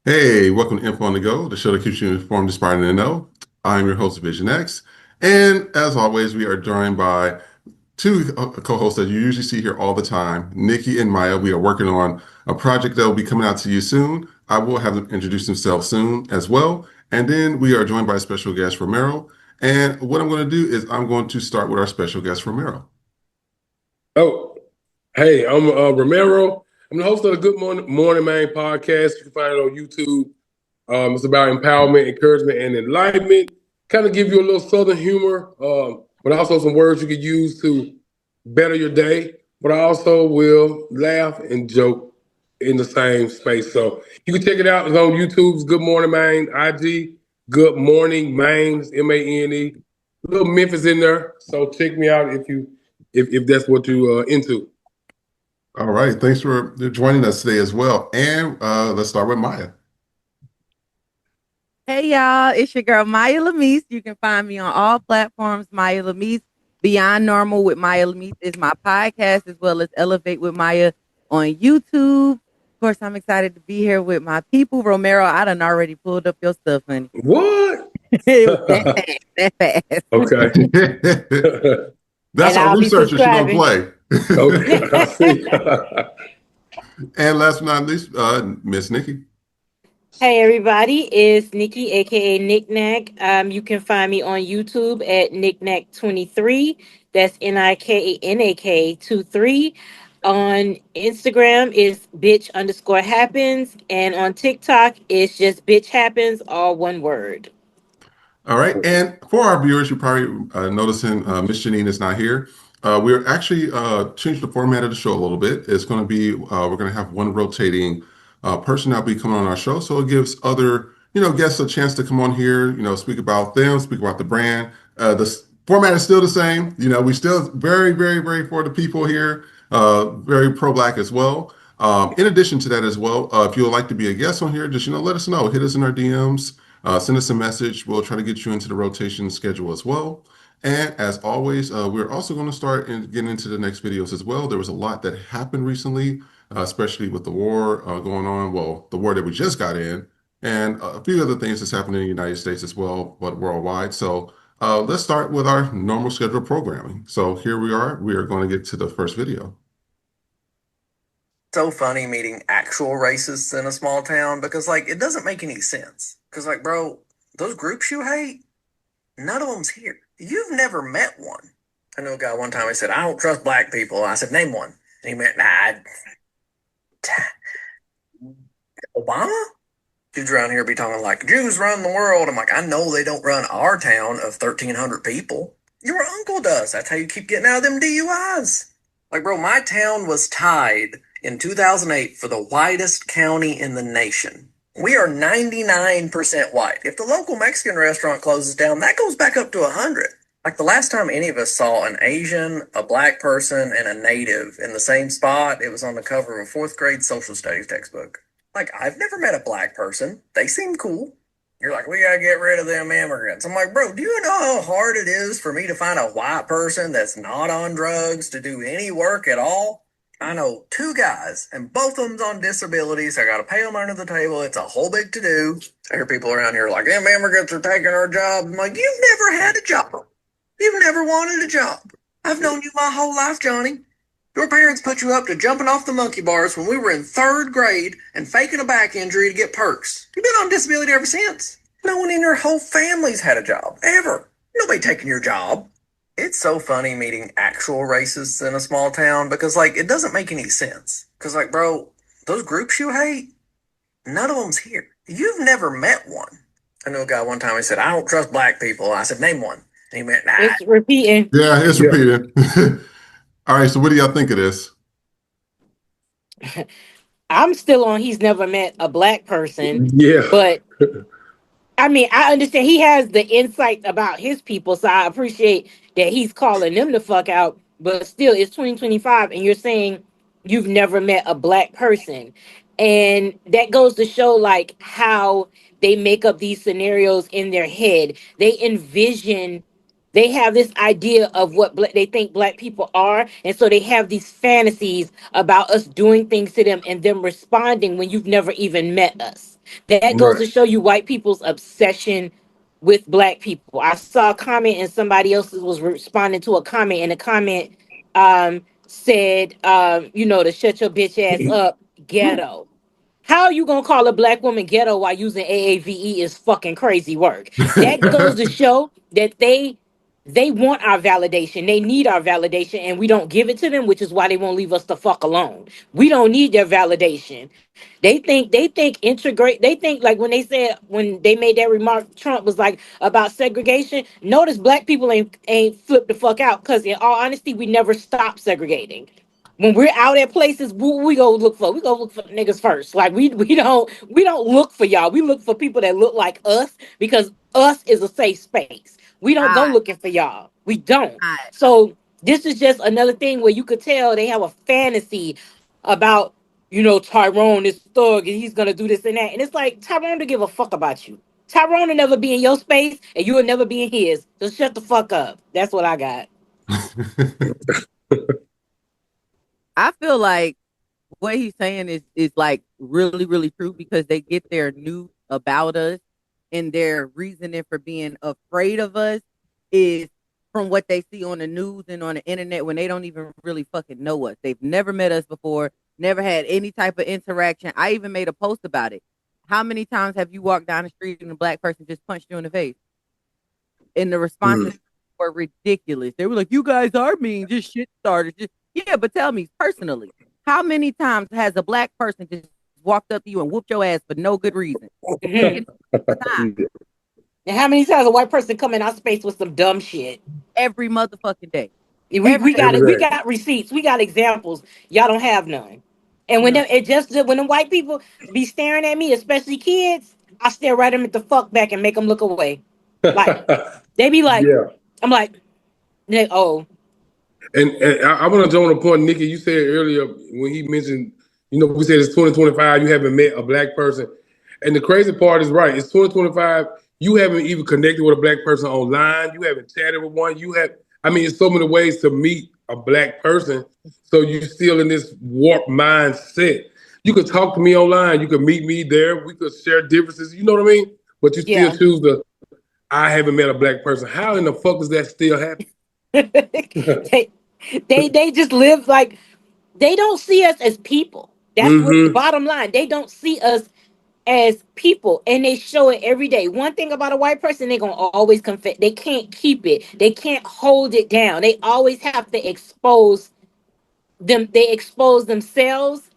Hey, welcome to Info on the Go, the show that keeps you informed, inspired, and in the know. I'm your host, Vision X. And as always, we are joined by two co-hosts that you usually see here all the time, Nikki and Maya. We are working on a project that will be coming out to you soon. I will have them introduce themselves soon as well. And then we are joined by special guest Romero. And what I'm going to do is I'm going to start with our special guest Romero. Oh, hey, I'm Romero. I'm the host of the Good Morning Man podcast. You can find it on YouTube. It's about empowerment, encouragement, and enlightenment. Kind of give you a little southern humor, but also some words you could use to better your day. But I also will laugh and joke in the same space. So you can check it out. It's on YouTube's Good Morning Man, IG, Good Morning Mains, MANE. A little Memphis in there. So check me out if that's what you into. All right. Thanks for joining us today as well. And let's start with Maya. Hey y'all, it's your girl Maya Lamise. You can find me on all platforms. Maya Lamise, Beyond Normal with Maya Lamise is my podcast, as well as Elevate with Maya on YouTube. Of course, I'm excited to be here with my people. Romero, I done already pulled up your stuff, honey. What? It was that fast. Okay. That's our researcher. She's gonna play. Okay, I see. And last but not least, Miss Nikki. Hey everybody, it's Nikki, aka Knickknack. You can find me on YouTube at Knickknack23. That's Niknak 23. On Instagram is bitch_happens, and on TikTok it's just bitch happens, all one word. All right. And for our viewers, you're probably noticing Miss Janine is not here. We're actually changed the format of the show a little bit. It's going to be we're going to have one rotating person that'll be coming on our show, so it gives other guests a chance to come on here, speak about them, speak about the brand. The format is still the same. We still very, very, very for the people here. Very pro-black as well. In addition to that as well, if you would like to be a guest on here, just let us know. Hit us in our DMs. Send us a message. We'll try to get you into the rotation schedule as well. And as always, we're also going to start getting into the next videos as well. There was a lot that happened recently, especially with the war going on. Well, the war that we just got in, and a few other things that's happening in the United States as well, but worldwide. So let's start with our normal scheduled programming. So here we are. We are going to get to the first video. So funny meeting actual racists in a small town because, it doesn't make any sense. Because, bro, those groups you hate, none of them's here. You've never met one. I know a guy one time, he said, I don't trust black people. I said, name one. And he went, nah, Obama? Dudes around here be talking like, Jews run the world. I'm like, I know they don't run our town of 1,300 people. Your uncle does. That's how you keep getting out of them DUIs. Bro, my town was tied in 2008 for the whitest county in the nation. We are 99% white. If the local Mexican restaurant closes down, that goes back up to 100. The last time any of us saw an Asian, a black person, and a native in the same spot, it was on the cover of a 4th grade social studies textbook. I've never met a black person. They seem cool. You're like, we gotta get rid of them immigrants. I'm like, bro, do you know how hard it is for me to find a white person that's not on drugs to do any work at all? I know 2 guys, and both of them's on disabilities. I gotta pay them under the table. It's a whole big to-do. I hear people around here like, them immigrants are taking our jobs. I'm like, you've never had a job. You've never wanted a job. I've known you my whole life, Johnny. Your parents put you up to jumping off the monkey bars when we were in 3rd grade and faking a back injury to get perks. You've been on disability ever since. No one in your whole family's had a job, ever. Nobody taking your job. It's so funny meeting actual racists in a small town because, it doesn't make any sense. Because, bro, those groups you hate, none of them's here. You've never met one. I know a guy one time, he said, I don't trust black people. I said, name one. And he went, nah. It's repeating. Yeah, it's repeating. All right, so what do y'all think of this? I'm still on he's never met a black person. Yeah. But I mean, I understand he has the insight about his people, so I appreciate that he's calling them the fuck out. But still, it's 2025, and you're saying you've never met a black person. And that goes to show how they make up these scenarios in their head. They envision They have this idea of what they think black people are, and so they have these fantasies about us doing things to them and them responding when you've never even met us. That goes Right. to show you white people's obsession with black people. I saw a comment and somebody else was responding to a comment, and the comment said, to shut your bitch ass up, ghetto. How are you gonna call a black woman ghetto while using AAVE is fucking crazy work. That goes to show that they want our validation. They need our validation, and we don't give it to them, which is why they won't leave us the fuck alone. We don't need their validation. They think integrate. They think like when they made that remark, Trump was like about segregation. Notice black people ain't flipped the fuck out because in all honesty, we never stop segregating. When we're out at places, we go look for niggas first. Like we don't look for y'all. We look for people that look like us because us is a safe space. We don't go God, looking for y'all. We don't. God. So this is just another thing where you could tell they have a fantasy about Tyrone is thug and he's gonna do this and that. And it's like Tyrone don't give a fuck about you. Tyrone will never be in your space and you will never be in his. So shut the fuck up. That's what I got. I feel like what he's saying is like really, really true because they get their news about us and their reasoning for being afraid of us is from what they see on the news and on the internet when they don't even really fucking know us. They've never met us before, never had any type of interaction. I even made a post about it. How many times have you walked down the street and a black person just punched you in the face? And the responses were ridiculous. They were like, "You guys are mean, just shit starters." Yeah, but tell me personally, how many times has a black person just walked up to you and whooped your ass for no good reason? Mhm. And how many times a white person come in our space with some dumb shit? Every motherfucking day. We got Every it. We day. got receipts. We got examples. Y'all don't have none. And when No. when the white people be staring at me, especially kids, I stare right them at the fuck back and make them look away. Like they be like, Yeah. I'm like, oh, And I want to jump on a point, Nikki. You said earlier when he mentioned, we said it's 2025. You haven't met a black person, and the crazy part is right. It's 2025. You haven't even connected with a black person online. You haven't chatted with one. I mean, it's so many ways to meet a black person. So you're still in this warped mindset. You could talk to me online. You could meet me there. We could share differences. You know what I mean? But you still yeah. choose the. I haven't met a black person. How in the fuck does that still happen? they just live like they don't see us as people. That's what the Mm-hmm. bottom line. They don't see us as people, and they show it every day. One thing about a white person, they're gonna always confess. They can't keep it. They can't hold it down. They always have to expose them. They expose themselves,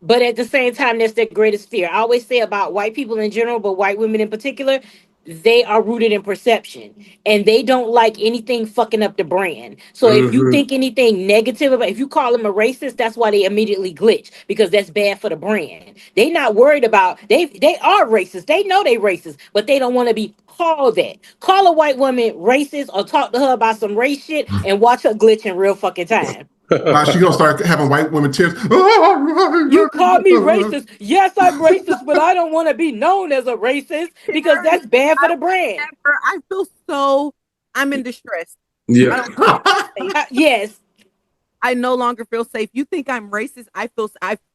but at the same time, that's their greatest fear. I always say about white people in general, but white women in particular, they are rooted in perception and they don't like anything fucking up the brand. So if you Mm-hmm. think anything negative about, if you call them a racist, that's why they immediately glitch because that's bad for the brand. They not worried about, they are racist. They know they racist, but they don't want to be called that. Call a white woman racist or talk to her about some race shit and watch her glitch in real fucking time. She gonna start having white women tears. You call me racist. Yes, I'm racist, but I don't want to be known as a racist because Terry, that's bad for I the brand. never, I feel so, I'm in distress. I Yeah. don't feel safe. Yes, I no longer feel safe. You think I'm racist? I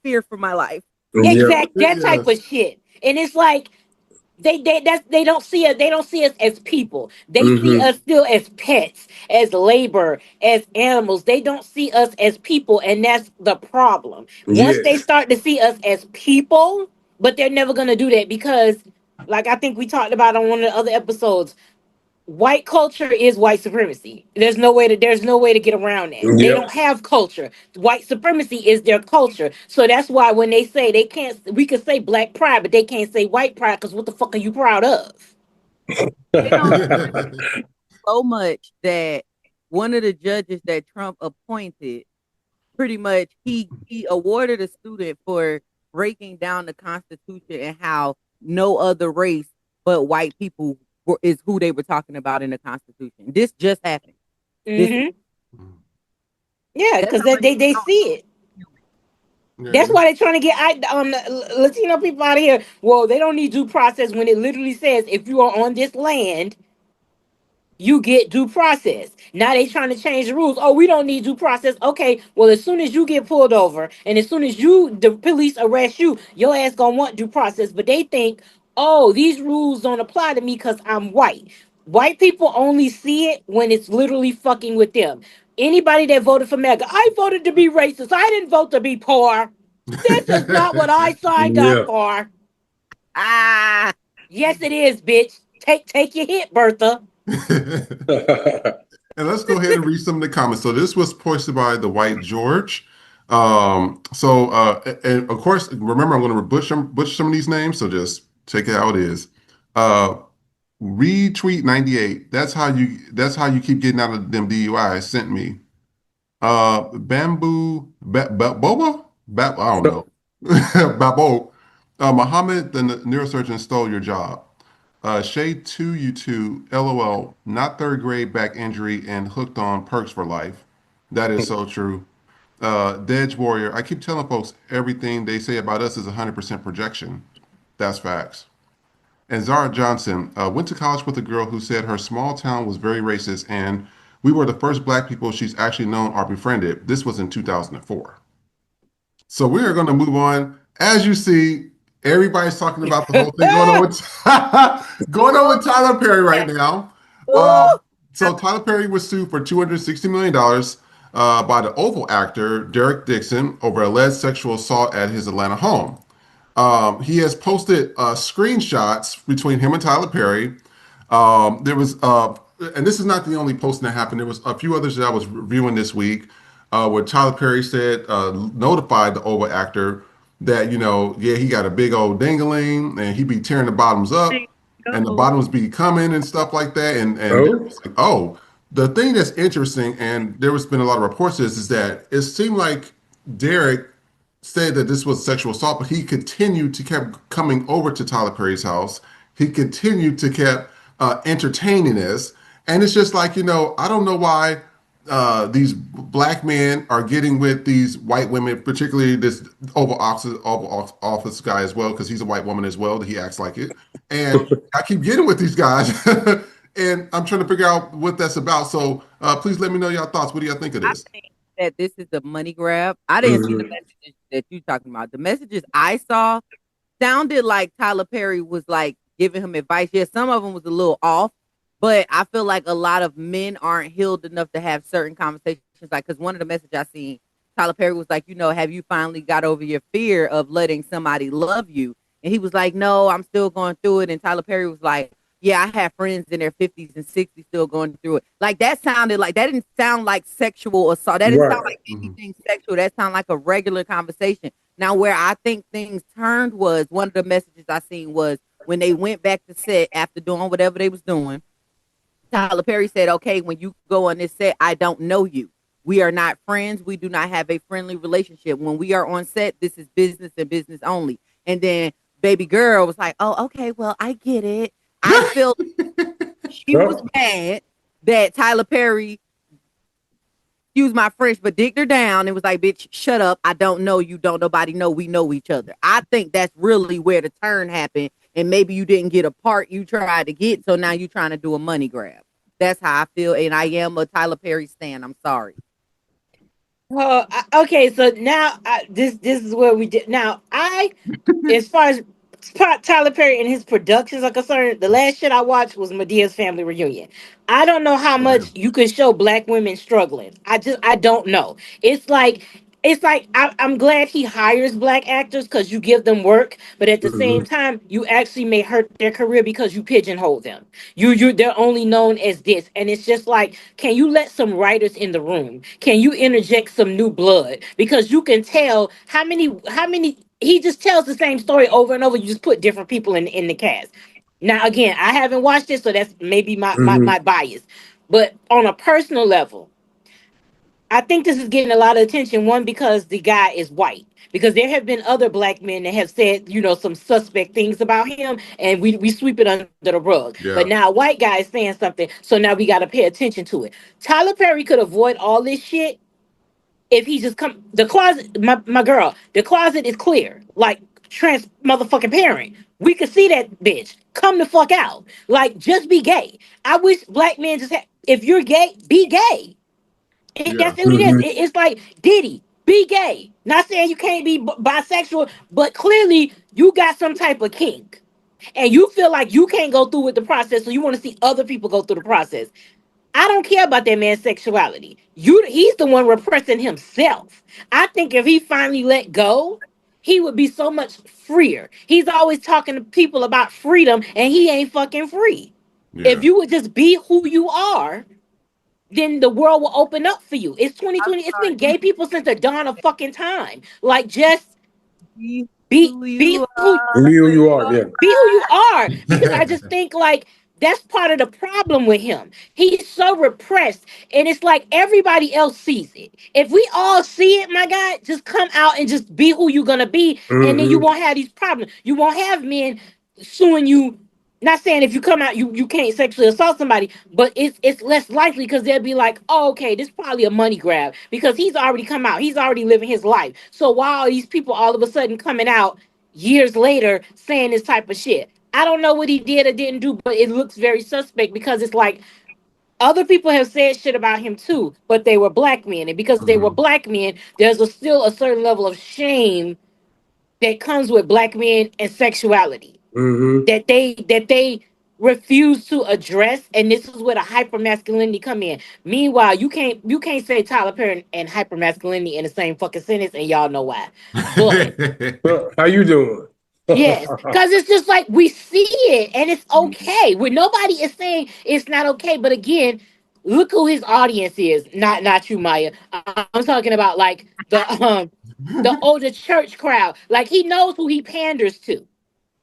fear for my life. Yeah. exact that type Yes. of shit. And it's like they don't see us. They don't see us as people. They see Mm-hmm. us still as pets, as labor, as animals. They don't see us as people, and that's the problem. Once they Yes. start to see us as people, but they're never gonna do that because, like I think we talked about on one of the other episodes, white culture is white supremacy. There's no way to get around that. They Yep. don't have culture. White supremacy is their culture. So that's why when they say they can't, we could say black pride, but they can't say white pride because what the fuck are you proud of? They don't so much that one of the judges that Trump appointed, pretty much he awarded a student for breaking down the Constitution and how no other race but white people is who they were talking about in the Constitution. This just happened. This Mm-hmm. Yeah, that's because how they, much they they see it. That's Yeah. why they're trying to get Latino people out of here. Well, they don't need due process when it literally says if you are on this land, you get due process. Now they trying to change the rules. Oh, we don't need due process. Okay, well, as soon as you get pulled over and as soon as the police arrest you, your ass gonna want due process. But they think, oh, these rules don't apply to me because I'm white. White people only see it when it's literally fucking with them. Anybody that voted for MAGA, I voted to be racist. I didn't vote to be poor. This is not what I signed up Yeah. for. Ah, Yes, it is, bitch. Take your hit, Bertha. And let's go ahead and read some of the comments. So this was posted by the White George. And of course, remember I'm going to butcher some of these names, so just take it how it is. Uh, Retweet 98. That's how you keep getting out of them DUIs. Sent me. Boba? I don't know. Babo. Muhammad, the neurosurgeon, stole your job. Shade 2, you two, LOL, not third grade back injury and hooked on perks for life. That is so true. Dedge Warrior, I keep telling folks everything they say about us is 100% projection. That's facts. And Zara Johnson went to college with a girl who said her small town was very racist and we were the first black people she's actually known or befriended. This was in 2004. So we are going to move on. As you see, everybody's talking about the whole thing going on with going on with Tyler Perry right now. ooh, So Tyler Perry was sued for $260 million by the Oval actor Derek Dixon over alleged sexual assault at his Atlanta home. He has posted screenshots between him and Tyler Perry. There was, and this is not the only posting that happened. There was a few others that I was reviewing this week, where Tyler Perry said, notified the Oval actor that yeah, he got a big old dingaling and he be tearing the bottoms up, and the bottoms be coming and stuff like that. And Oh. it's like, oh, the thing that's interesting, and there has been a lot of reports is that it seemed like Derek said that this was sexual assault, but he continued to kept coming over to Tyler Perry's house. He continued to kept entertaining this, and it's just like I don't know why these black men are getting with these white women, particularly this Oval Office guy as well, because he's a white woman as well. He acts like it, and I keep getting with these guys, and I'm trying to figure out what that's about. So please let me know your thoughts. What do y'all think of I this? think that this is a money grab. I didn't see the Mhm. messages that you talking about. The messages I saw sounded like Tyler Perry was like giving him advice. Yeah, some of them was a little off, but I feel like a lot of men aren't healed enough to have certain conversations. Like, because one of the messages I seen, Tyler Perry was like, have you finally got over your fear of letting somebody love you? And he was like, no, I'm still going through it. And Tyler Perry was like, yeah, I have friends in their 50s and 60s still going through it. Like that didn't sound like sexual assault. That didn't sound Right. like anything sexual. That sounded like a regular conversation. Now, where I think things turned was one of the messages I seen was when they went back to set after doing whatever they was doing. Tyler Perry said, okay, when you go on this set, I don't know you. We are not friends. We do not have a friendly relationship. When we are on set, this is business and business only. And then baby girl was like, oh, okay, well, I get it. I feel she was Oh. mad that Tyler Perry, excuse my French, but digged her down and was like, bitch, shut up. I don't know you. Don't nobody know. We know each other. I think that's really where the turn happened. And maybe you didn't get a part you tried to get. So now you're trying to do a money grab. That's how I feel. And I am a Tyler Perry stan. I'm sorry. Okay, so now this is where we did. Now as far as Tyler Perry and his productions are concerned, the last shit I watched was Medea's Family Reunion. I don't know how Oh, much damn. you can show black women struggling. I don't know. It's like I'm glad he hires black actors because you give them work, but at the same Mhm. time, you actually may hurt their career because you pigeonhole them. They're only known as this, and it's just like, can you let some writers in the room? Can you interject some new blood? Because you can tell how many he just tells the same story over and over. You just put different people in the cast. Now, again, I haven't watched it, so that's maybe my Mhm. bias. But on a personal level, I think this is getting a lot of attention. One, because the guy is white. Because there have been other black men that have said, some suspect things about him, and we sweep it under the rug. But Yeah. now a white guy is saying something, so now we got to pay attention to it. Tyler Perry could avoid all this shit if he just come. The closet, my girl, the closet is clear. Like, motherfucking we could see that bitch. Come the fuck out. Like, just be gay. I wish black men just had, if you're gay, be gay. Yeah. That's what it is. It's like, Diddy, be gay. Not saying you can't be bisexual, but clearly you got some type of kink. And you feel like you can't go through with the process, so you want to see other people go through the process. I don't care about that man's sexuality. He's the one repressing himself. I think if he finally let go, he would be so much freer. He's always talking to people about freedom, and he ain't fucking free. If Yeah. you would just be who you are, then the world will open up for you. It's 2020. It's been gay people since the dawn of fucking time. Like, just Be be who be you who are. Be who you are, yeah. be who you are, because I just think like that's part of the problem with him. He's so repressed, and it's like everybody else sees it. If we all see it, my guy, just come out and just be who you're gonna be, and then you Mm-hmm. won't have these problems. You won't have men suing you. Not saying if you come out, you can't sexually assault somebody, but it's less likely because they'll be like, oh, okay, this is probably a money grab because he's already come out, he's already living his life. So why are these people all of a sudden coming out years later saying this type of shit? I don't know what he did or didn't do, but it looks very suspect because it's like other people have said shit about him too, but they were black men, and because they were Mhm. black men, there's still a certain level of shame that comes with black men and sexuality Mm-hmm. that they refuse to address, and this is where the hypermasculinity come in. Meanwhile, you can't say Tyler Perry and hypermasculinity in the same fucking sentence, and y'all know why. But Well, how you doing? yes, because it's just like we see it and it's okay. Where nobody is saying it's not okay. But again, look who his audience is. Not you, Maya. I'm talking about like the older church crowd. Like, he knows who he panders to.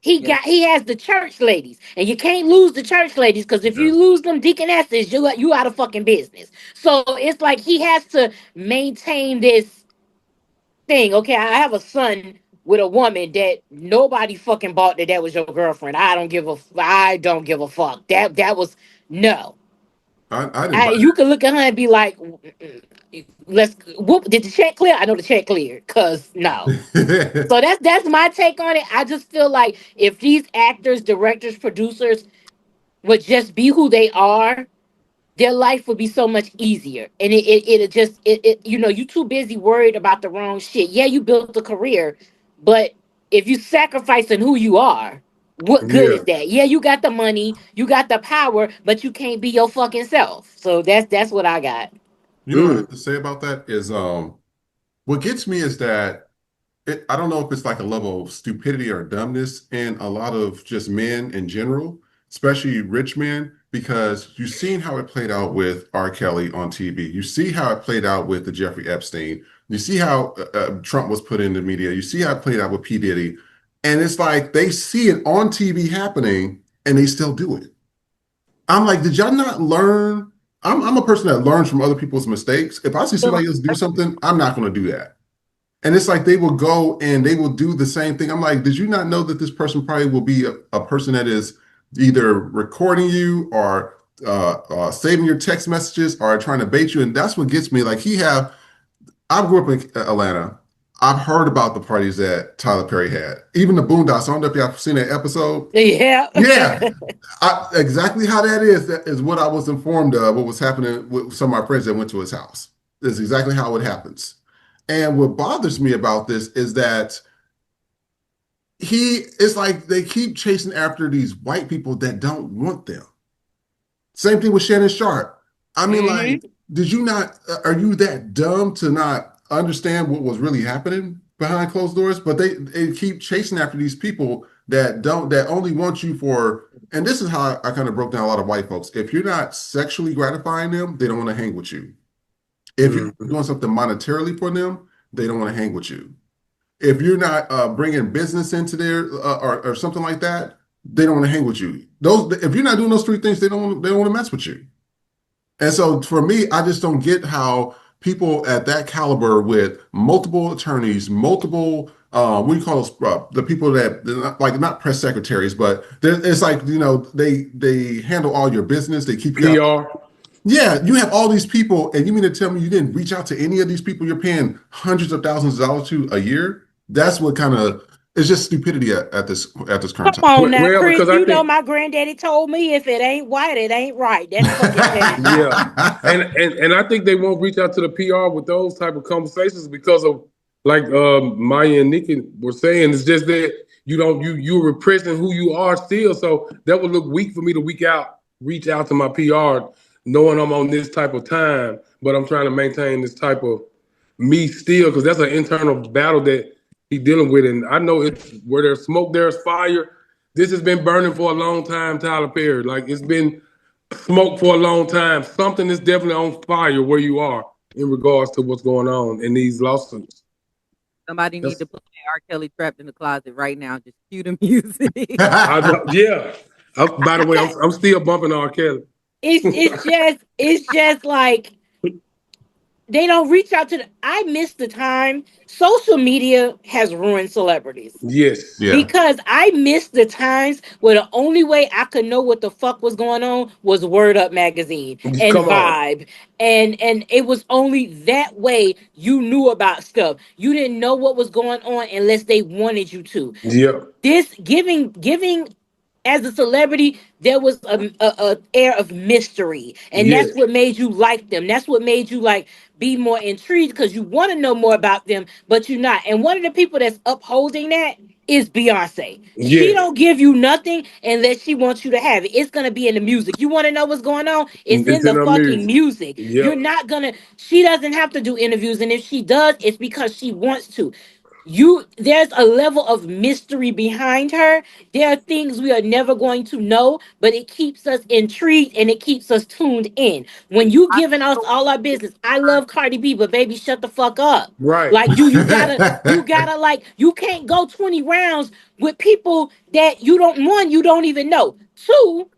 He has the church ladies, and you can't lose the church ladies because if Yeah. you lose them deaconesses, you out of fucking business. So it's like he has to maintain this thing. Okay, I have a son with a woman that nobody fucking bought that was your girlfriend. I don't give a fuck. That was no. I didn't buy You could look at her and be like, "Mm-mm. Let's whoop. Did the check clear? I know the check cleared. Cause no." that. So that's my take on it. I just feel like if these actors, directors, producers would just be who they are, their life would be so much easier. And it just you too busy worried about the wrong shit. Yeah, you built a career, but if you sacrificing who you are, what good Yeah. is that? Yeah, you got the money, you got the power, but you can't be your fucking self. So that's what I got. You know what I Mm. have to say about that is what gets me is that I don't know if it's like a level of stupidity or dumbness in a lot of just men in general, especially rich men, because you've seen how it played out with R. Kelly on TV. You see how it played out with the Jeffrey Epstein. You see how Trump was put in the media. You see how it played out with P. Diddy. And it's like they see it on TV happening and they still do it. I'm like, did y'all not learn? I'm a person that learns from other people's mistakes. If I see somebody else do something, I'm not going to do that. And it's like they will go and they will do the same thing. I'm like, did you not know that this person probably will be a person that is either recording you or saving your text messages or trying to bait you? And that's what gets me. Like I grew up in Atlanta. I've heard about the parties that Tyler Perry had. Even the Boondocks. I don't know if y'all seen that episode. Yeah. Yeah, exactly how that is what I was informed of, what was happening with some of my friends that went to his house. That's exactly how it happens. And what bothers me about this is that it's like they keep chasing after these white people that don't want them. Same thing with Shannon Sharp. I mean, like, Hmm. did you not, are you that dumb to not understand what was really happening behind closed doors? But they keep chasing after these people that only want you for, and this is how I kind of broke down a lot of white folks. If you're not sexually gratifying them, they don't want to hang with you. If you're Mm-hmm. doing something monetarily for them, they don't want to hang with you. If you're not bringing business into there or something like that, they don't want to hang with you. If you're not doing those three things, they don't want to mess with you. And so for me, I just don't get how people at that caliber with multiple attorneys, multiple what do you call those the people that like not press secretaries, but it's like they handle all your business. They keep you out. PR. Yeah, you have all these people, and you mean to tell me you didn't reach out to any of these people you're paying hundreds of thousands of dollars to a year? That's what kind of It's just stupidity at this current Come time. on now, Well, Chris. because I You know think my granddaddy told me if it ain't white, it ain't right. That's fucking petty. yeah, and I think they won't reach out to the PR with those type of conversations because of like Maya and Nikki were saying. It's just that you're repressing who you are still. So that would look weak for me to reach out to my PR, knowing I'm on this type of time, but I'm trying to maintain this type of me still because that's an internal battle that he's dealing with, and I know it's where there's smoke, there's fire. This has been burning for a long time, Tyler Perry. Like it's been smoke for a long time. Something is definitely on fire where you are in regards to what's going on in these lawsuits. Somebody need That's, to put R. Kelly trapped in the closet right now. Just cue the music. yeah. By the way, I'm still bumping R. Kelly. It's just like they don't reach out to the. I miss the time. Social media has ruined celebrities. Yes. Yeah. Because I missed the times where the only way I could know what the fuck was going on was Word Up magazine and Come on. Vibe. And it was only that way you knew about stuff. You didn't know what was going on unless they wanted you to. Yeah. This giving as a celebrity, there was a air of mystery, and Yes. that's what made you like them. That's what made you like be more intrigued because you want to know more about them, but you're not. And one of the people that's upholding that is Beyonce. She Yes. don't give you nothing unless she wants you to have it. It's gonna be in the music. You want to know what's going on? It's in It's the in our fucking music. music. You're Yep. not gonna. She doesn't have to do interviews, and if she does, it's because she wants to. There's a level of mystery behind her. There are things we are never going to know, but it keeps us intrigued and it keeps us tuned in. When you I giving us know all our business, I love Cardi B, but baby, shut the fuck up. Right. Like you gotta like you can't go 20 rounds with people that you don't even know. Two,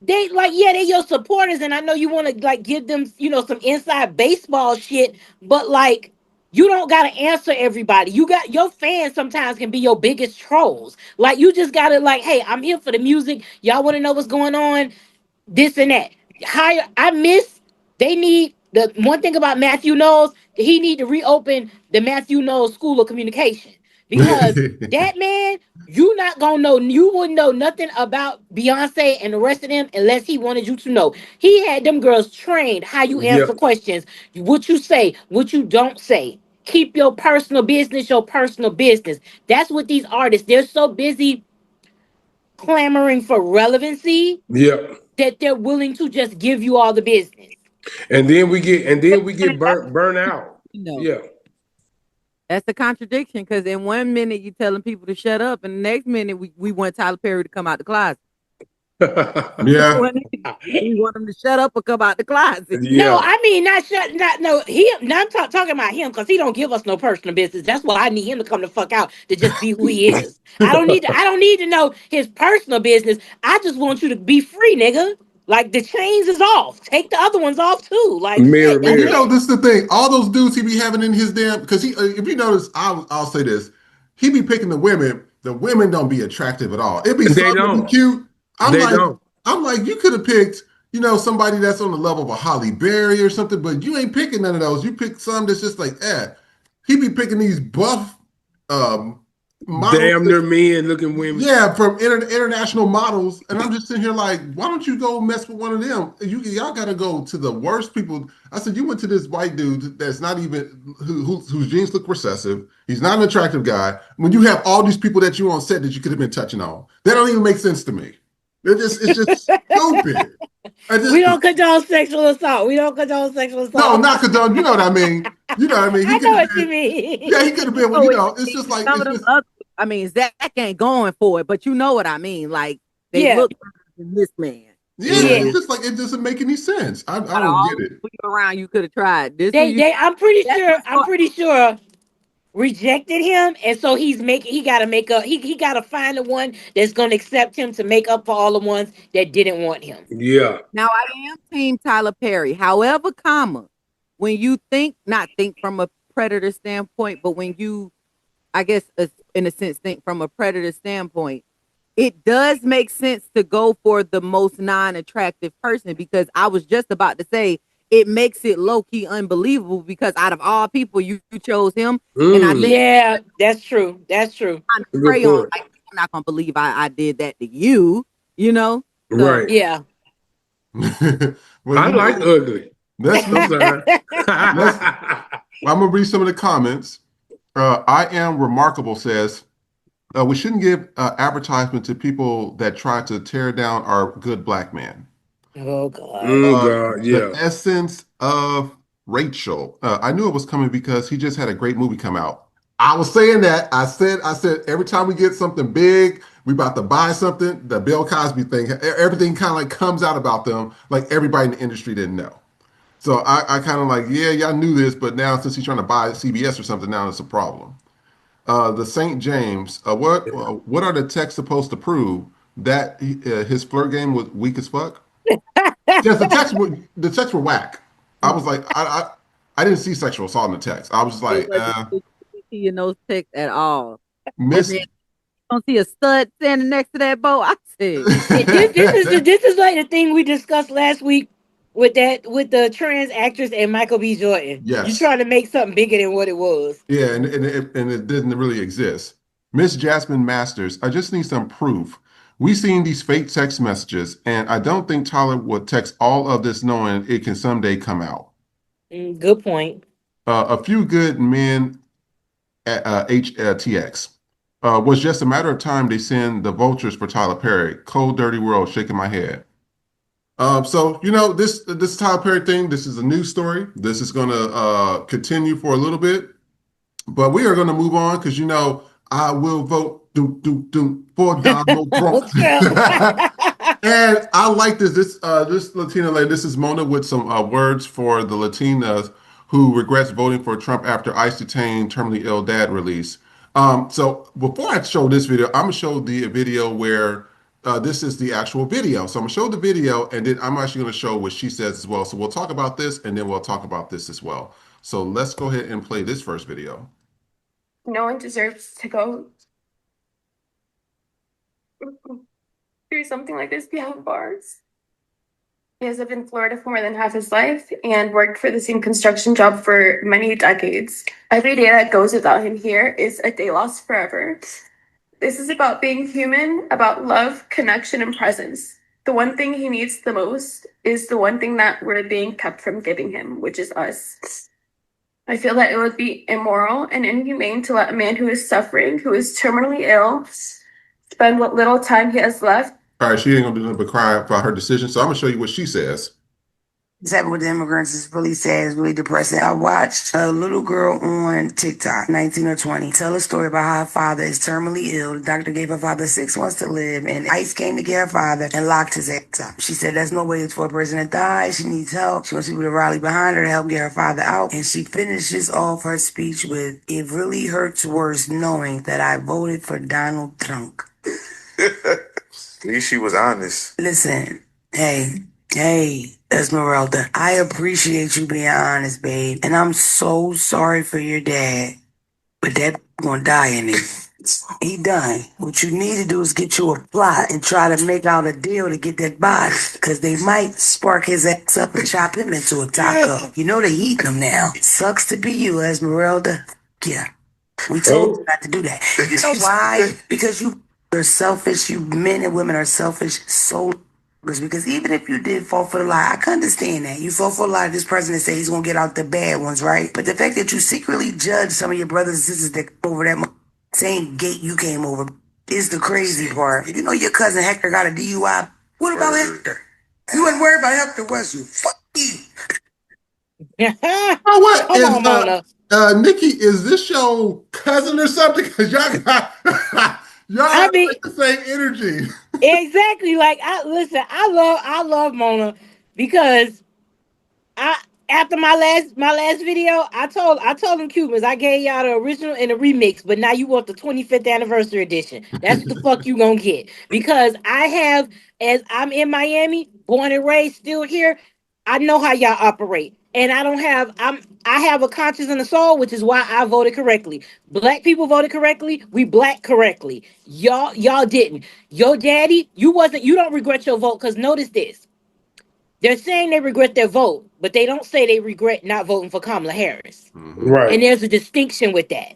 they like yeah they your supporters and I know you want to like give them some inside baseball shit, but like you don't got to answer everybody. You got your fans sometimes can be your biggest trolls. Like you just got to like, hey, I'm here for the music, y'all want to know what's going on, this and that. Hire. I miss. They need the one thing about Matthew Knowles. He need to reopen the Matthew Knowles School of Communication because that man, you not gonna know. You wouldn't know nothing about Beyonce and the rest of them unless he wanted you to know. He had them girls trained how you answer Yep. questions, what you say, what you don't say. Keep your personal business your personal business. That's what these artists. They're so busy clamoring for relevancy Yep. that they're willing to just give you all the business. And then we get burnt out. you know. Yeah. That's the contradiction because in one minute you telling people to shut up, and the next minute we want Tyler Perry to come out the closet. Yeah. We want him to shut up or come out the closet. No, Yeah. I mean not shut. Not no. He. Now I'm talking about him because he don't give us no personal business. That's why I need him to come the fuck out to just be who he is. I don't need to. I don't need to know his personal business. I just want you to be free, nigga. Like the chains is off. Take the other ones off too. Like Mirror, shit. And That's you know, mirror. it. this is the thing. All those dudes he be having in his damn, because if you notice, I'll say this: he be picking the women. The women don't be attractive at all. It be They some that be don't. cute. I'm They like, don't. I'm like, you could have picked, somebody that's on the level of a Holly Berry or something, but you ain't picking none of those. You pick some that's just like, He be picking these buff models. Damn near men looking women. Yeah, from international models, and I'm just sitting here like, why don't you go mess with one of them? Y'all got to go to the worst people. I said, you went to this white dude that's not even whose genes look recessive. He's not an attractive guy. When you have all these people that you on set that you could have been touching on, that don't even make sense to me. It's just stupid. We don't condone sexual assault. We don't condone sexual No, assault. not condone. You know what I mean? You know what I mean? He I could know have what you been. Yeah, he mean. could have been. Well, Oh, it's just like some it's of them just other. I mean, Zach ain't going for it, but you know what I mean. Like they Yeah. look better than this man. yeah. Yeah. It's just like it doesn't make any sense. I Out of don't all get the it. people around, you could have tried this one. They. I'm pretty That's sure. what's I'm pretty sure rejected him, and so he got to make up. He got to find the one that's going to accept him to make up for all the ones that didn't want him. Yeah. Now I am team Tyler Perry. However, when you not think from a predator standpoint, but when you, I guess, in a sense, think from a predator standpoint, it does make sense to go for the most non-attractive person because I was just about to say it makes it low key unbelievable because out of all people, you chose him, and I think Yeah, that's true. That's true. kind of Good prey on point. like I'm not gonna believe I did that to you, you know. So Right. Yeah. Well, I you like know, ugly. let's I'm read. sorry. Let's. I'm gonna read some of the comments. I am remarkable says we shouldn't give advertisement to people that try to tear down our good black man. Oh God. Oh God, The yeah. essence of Rachel. I knew it was coming because he just had a great movie come out. I was saying that. I said every time we get something big, we about to buy something. The Bill Cosby thing, everything kind of like comes out about them, like everybody in the industry didn't know. So I kind of like, yeah, y'all knew this, but now since he's trying to buy CBS or something, now it's a problem. The St. James. What are the texts supposed to prove that his flirt game was weak as fuck? Yes, the texts were whack. I was like, I didn't see sexual assault in the text. I was just it like, wasn't see in those texts at all. And Miss. then don't see a stud standing next to that boat. I said, This is like the thing we discussed last week with the trans actress and Michael B. Jordan. You Yes, trying to make something bigger than what it was. yeah, and it didn't really exist. Miss Jasmine Masters, I just need some proof. We seen these fake text messages, and I don't think Tyler would text all of this knowing it can someday come out. Good point. A few good men at HTX. Was just a matter of time they send the vultures for Tyler Perry. Cold, dirty world, shaking my head. So this Tyler Perry thing. This is a news story. This is going to continue for a little bit, but we are going to move on because I will vote for Donald Trump. Trump. And I like this. This Latina lady. This is Mona with some words for the Latinas who regrets voting for Trump after ICE detained terminally ill dad release. So before I show this video, I'm gonna show the video where this is the actual video. So I'm gonna show the video, and then I'm actually gonna show what she says as well. So we'll talk about this, and then we'll talk about this as well. So let's go ahead and play this first video. No one deserves to go through something like this behind bars. He has lived in Florida for more than half his life and worked for the same construction job for many decades. Every day that goes without him here is a day lost forever. This is about being human, about love, connection, and presence. The one thing he needs the most is the one thing that we're being kept from giving him, which is us. I feel that it would be immoral and inhumane to let a man who is suffering, who is terminally ill, spend what little time he has left. All right, she ain't gonna do nothing but cry about her decision. So I'm gonna show you what she says. What's happening with the immigrants is really sad. It's really depressing. I watched a little girl on TikTok, 19 or 20, tell a story about how her father is terminally ill. The doctor gave her father 6 months to live, and ICE came to get her father and locked his ass up. She said there's no way for a person to die. She needs help. She wants people to rally behind her to help get her father out. And she finishes off her speech with, "It really hurts worse knowing that I voted for Donald Trump." At least she was honest. Listen, hey, Esmeralda, I appreciate you being honest, babe. And I'm so sorry for your dad. But that gonna die in it. He done. What you need to do is get you a plot and try to make out a deal to get that body. Cause they might spark his ass up and chop him into a taco. You know they eating him now. Sucks to be you, Esmeralda. Yeah. We told you not to do that. You know why? Because you're selfish. You men and women are selfish. So because even if you did fall for the lie, I can understand that. You fall for the lie. This president say he's gonna get out the bad ones, right? But the fact that you secretly judge some of your brothers and sisters that come over that same gate you came over is the crazy part. You know your cousin Hector got a DUI. What about Hector? You wasn't worried about Hector, was you? Fuck you. Oh, what Come is on, Mona. Nikki? Is this your cousin or something? Because y'all got y'all I have mean, like the same energy. exactly. Like I love Mona because I after my last video, I told them Cubans I gave y'all the original and the remix, but now you want the 25th anniversary edition. That's what the fuck you gonna get. Because as I'm in Miami, born and raised, still here, I know how y'all operate. And I have a conscience and a soul, which is why I voted correctly. Black people voted correctly, we black correctly. Y'all didn't. Your daddy, you don't regret your vote, because notice this. They're saying they regret their vote, but they don't say they regret not voting for Kamala Harris. Right. And there's a distinction with that.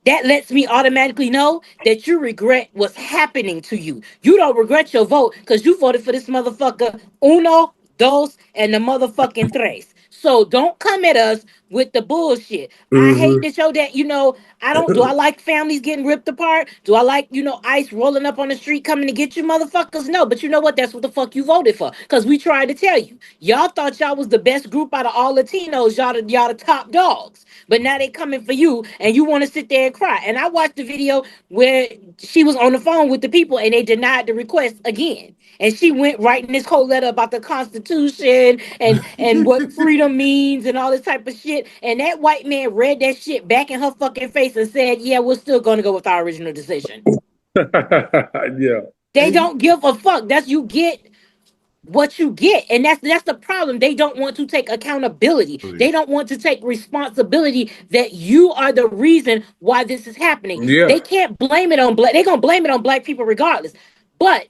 That lets me automatically know that you regret what's happening to you. You don't regret your vote because you voted for this motherfucker uno, dos, and the motherfucking tres. So don't come at us with the bullshit. I hate to show that, do I like families getting ripped apart? Do I like, ICE rolling up on the street coming to get you motherfuckers? No, but you know what? That's what the fuck you voted for. Because we tried to tell you. Y'all thought y'all was the best group out of all Latinos. Y'all the top dogs. But now they coming for you and you want to sit there and cry. And I watched the video where she was on the phone with the people and they denied the request again. And she went writing this whole letter about the Constitution and what freedom means and all this type of shit. And that white man read that shit back in her fucking face and said, "Yeah, we're still gonna go with our original decision." Yeah. They don't give a fuck. That's you get what you get, and that's the problem. They don't want to take accountability. They don't want to take responsibility that you are the reason why this is happening. Yeah. They can't blame it on black. They're gonna blame it on black people regardless. But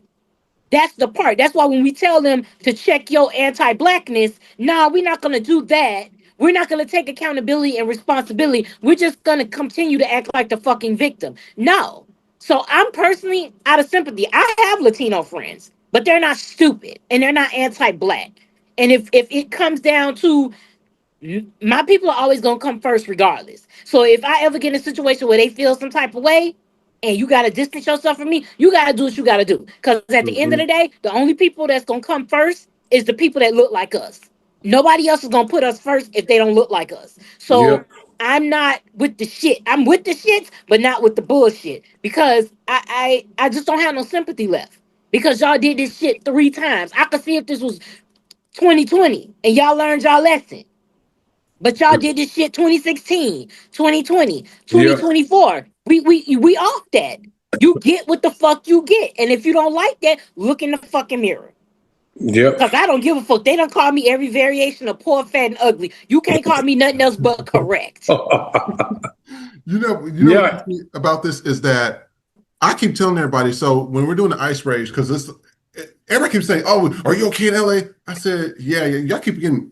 that's the part. That's why when we tell them to check your anti-blackness, nah, we're not gonna do that. We're not gonna take accountability and responsibility. We're just gonna continue to act like the fucking victim. No. So I'm personally out of sympathy. I have Latino friends, but they're not stupid and they're not anti-black. And if it comes down to my people are always gonna come first regardless. So if I ever get in a situation where they feel some type of way and you gotta distance yourself from me, you gotta do what you gotta do. Because at the end of the day, the only people that's gonna come first is the people that look like us. Nobody else is gonna put us first if they don't look like us. So I'm not with the shit. I'm with the shits, but not with the bullshit. Because I just don't have no sympathy left. Because y'all did this shit 3 times. I could see if this was 2020 and y'all learned y'all lesson. But y'all did this shit 2016, 2020, 2024. We off that. You get what the fuck you get. And if you don't like that, look in the fucking mirror. Yep. Because I don't give a fuck. They don't call me every variation of poor, fat, and ugly. You can't call me nothing else but correct. You know what gets me about this is that I keep telling everybody, so when we're doing the ice rage, because this everybody keeps saying, "Oh, are you okay in LA?" I said, "Yeah, y'all keep getting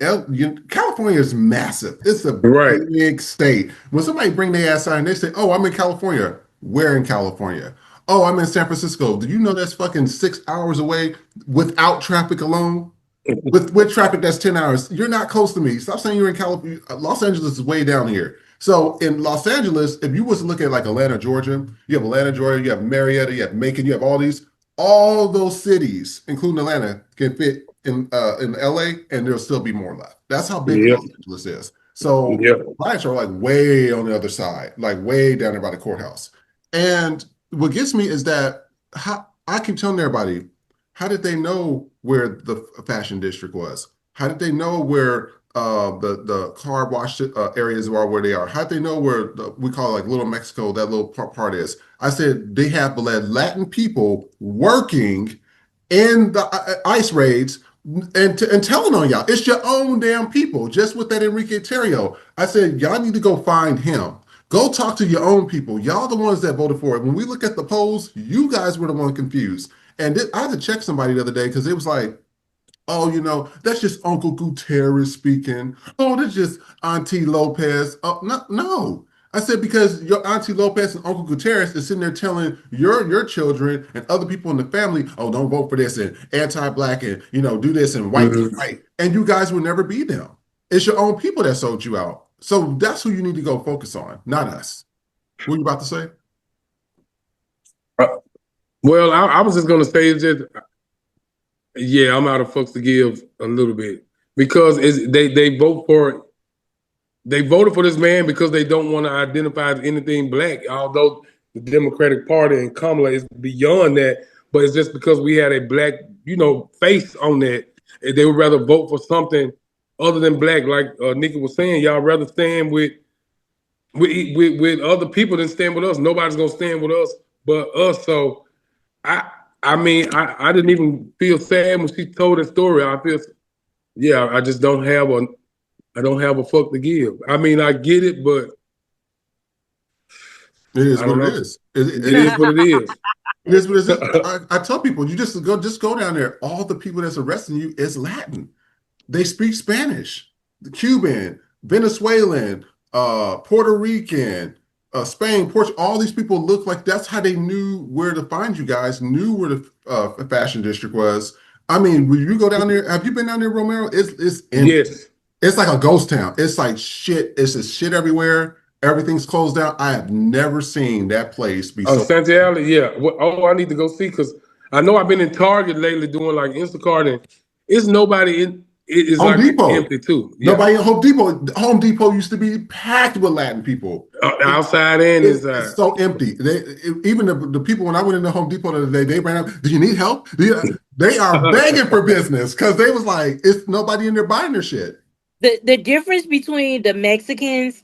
California is massive. It's a big state. When somebody bring their ass out and they say, "Oh, I'm in California," where in California? Oh, I'm in San Francisco. Do you know that's fucking 6 hours away without traffic alone? With traffic, that's 10 hours. You're not close to me. Stop saying you're in California. Los Angeles is way down here. So in Los Angeles, if you was to look at like Atlanta, Georgia, you have Atlanta, Georgia, you have Marietta, you have Macon, you have all those cities, including Atlanta, can fit in LA, and there'll still be more left. That's how big Los Angeles is. So riots are like way on the other side, like way down there by the courthouse. And what gets me is that I keep telling everybody, how did they know where the fashion district was? How did they know where the car wash areas are where they are? How did they know where we call it like Little Mexico, that little part is? I said they have the Latin people working in the ICE raids and telling on y'all. It's your own damn people, just with that Enrique Terrio. I said, y'all need to go find him. Go talk to your own people. Y'all the ones that voted for it. When we look at the polls, you guys were the one confused. And I had to check somebody the other day because it was like, oh, that's just Uncle Gutierrez speaking. Oh, that's just Auntie Lopez. Oh, no. I said, because your Auntie Lopez and Uncle Gutierrez is sitting there telling your children and other people in the family, oh, don't vote for this and anti-black and, do this and white. And you guys will never be them. It's your own people that sold you out. So that's who you need to go focus on, not us. What are you about to say? Well, I was just going to say, yeah, I'm out of fucks to give a little bit because they voted for this man because they don't want to identify as anything black, although the Democratic Party and Kamala is beyond that, but it's just because we had a black, face on that. They would rather vote for something other than black, like Nikki was saying. Y'all rather stand with other people than stand with us. Nobody's gonna stand with us but us. So I mean, I didn't even feel sad when she told that story. I feel, I just don't have a fuck to give. I mean, I get it, but it is what it is. It is what it is. It is what it is. I tell people, you just go down there. All the people that's arresting you is Latin. they speak Spanish. The Cuban, Venezuelan, Puerto Rican, Spain, Portugal, all these people look like that's how they knew where to find you guys, knew where the fashion district was. I mean, when you go down there, have you been down there, Romero? It's empty. Yes. It's like a ghost town. It's like shit. It's just shit everywhere. Everything's closed down. I have never seen that place be so. Santiago, yeah. I need to go see because I know I've been in Target lately doing like Instacart and it's nobody in. It's Home like Depot. empty too. Yeah. Nobody in Home Depot. Home Depot used to be packed with Latin people. Outside and inside. It's so empty. Even the people, when I went into Home Depot the other day, they ran up, do you need help? They are begging for business because they was like, it's nobody in there buying their shit. The difference between the Mexicans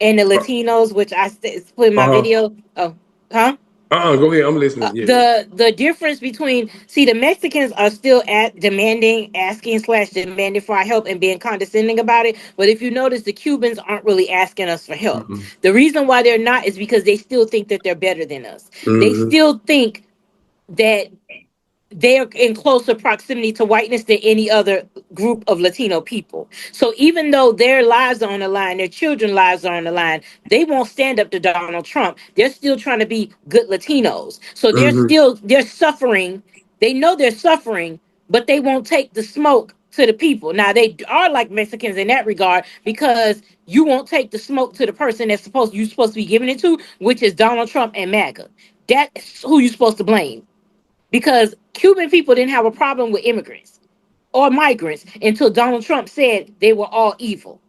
and the Latinos, which I put in my video. Oh, huh? Go ahead. I'm listening. The difference between the Mexicans are still asking/demanding for our help and being condescending about it. But if you notice, the Cubans aren't really asking us for help. Mm-mm. The reason why they're not is because they still think that they're better than us. They still think that they're in closer proximity to whiteness than any other group of Latino people. So even though their lives are on the line, their children's lives are on the line, they won't stand up to Donald Trump. They're still trying to be good Latinos. So they're suffering. They know they're suffering, but they won't take the smoke to the people. Now they are like Mexicans in that regard because you won't take the smoke to the person that's you're supposed to be giving it to, which is Donald Trump and MAGA. That's who you're supposed to blame. Because Cuban people didn't have a problem with immigrants or migrants until Donald Trump said they were all evil.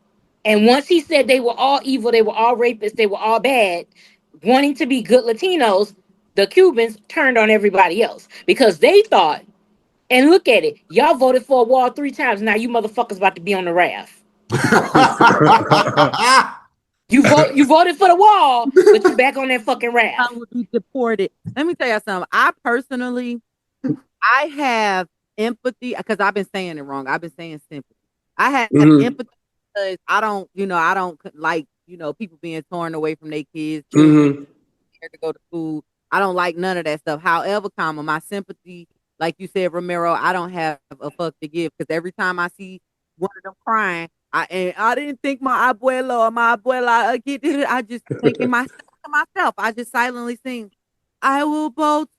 And once he said they were all evil, they were all rapists, they were all bad, wanting to be good Latinos, the Cubans turned on everybody else because they thought, and look at it, y'all voted for a wall 3 times. Now you motherfuckers about to be on the raft. You voted for the wall, but you back on that fucking raft. I would be deported. Let me tell you something. I personally, I have empathy because I've been saying it wrong. I've been saying sympathy. I have empathy because I don't like, people being torn away from their kids, children to go to school. I don't like none of that stuff. However, my sympathy, like you said, Romero, I don't have a fuck to give because every time I see one of them crying, I didn't think my abuelo or my abuela get it. I just thinking to myself. I just silently sing, I will vote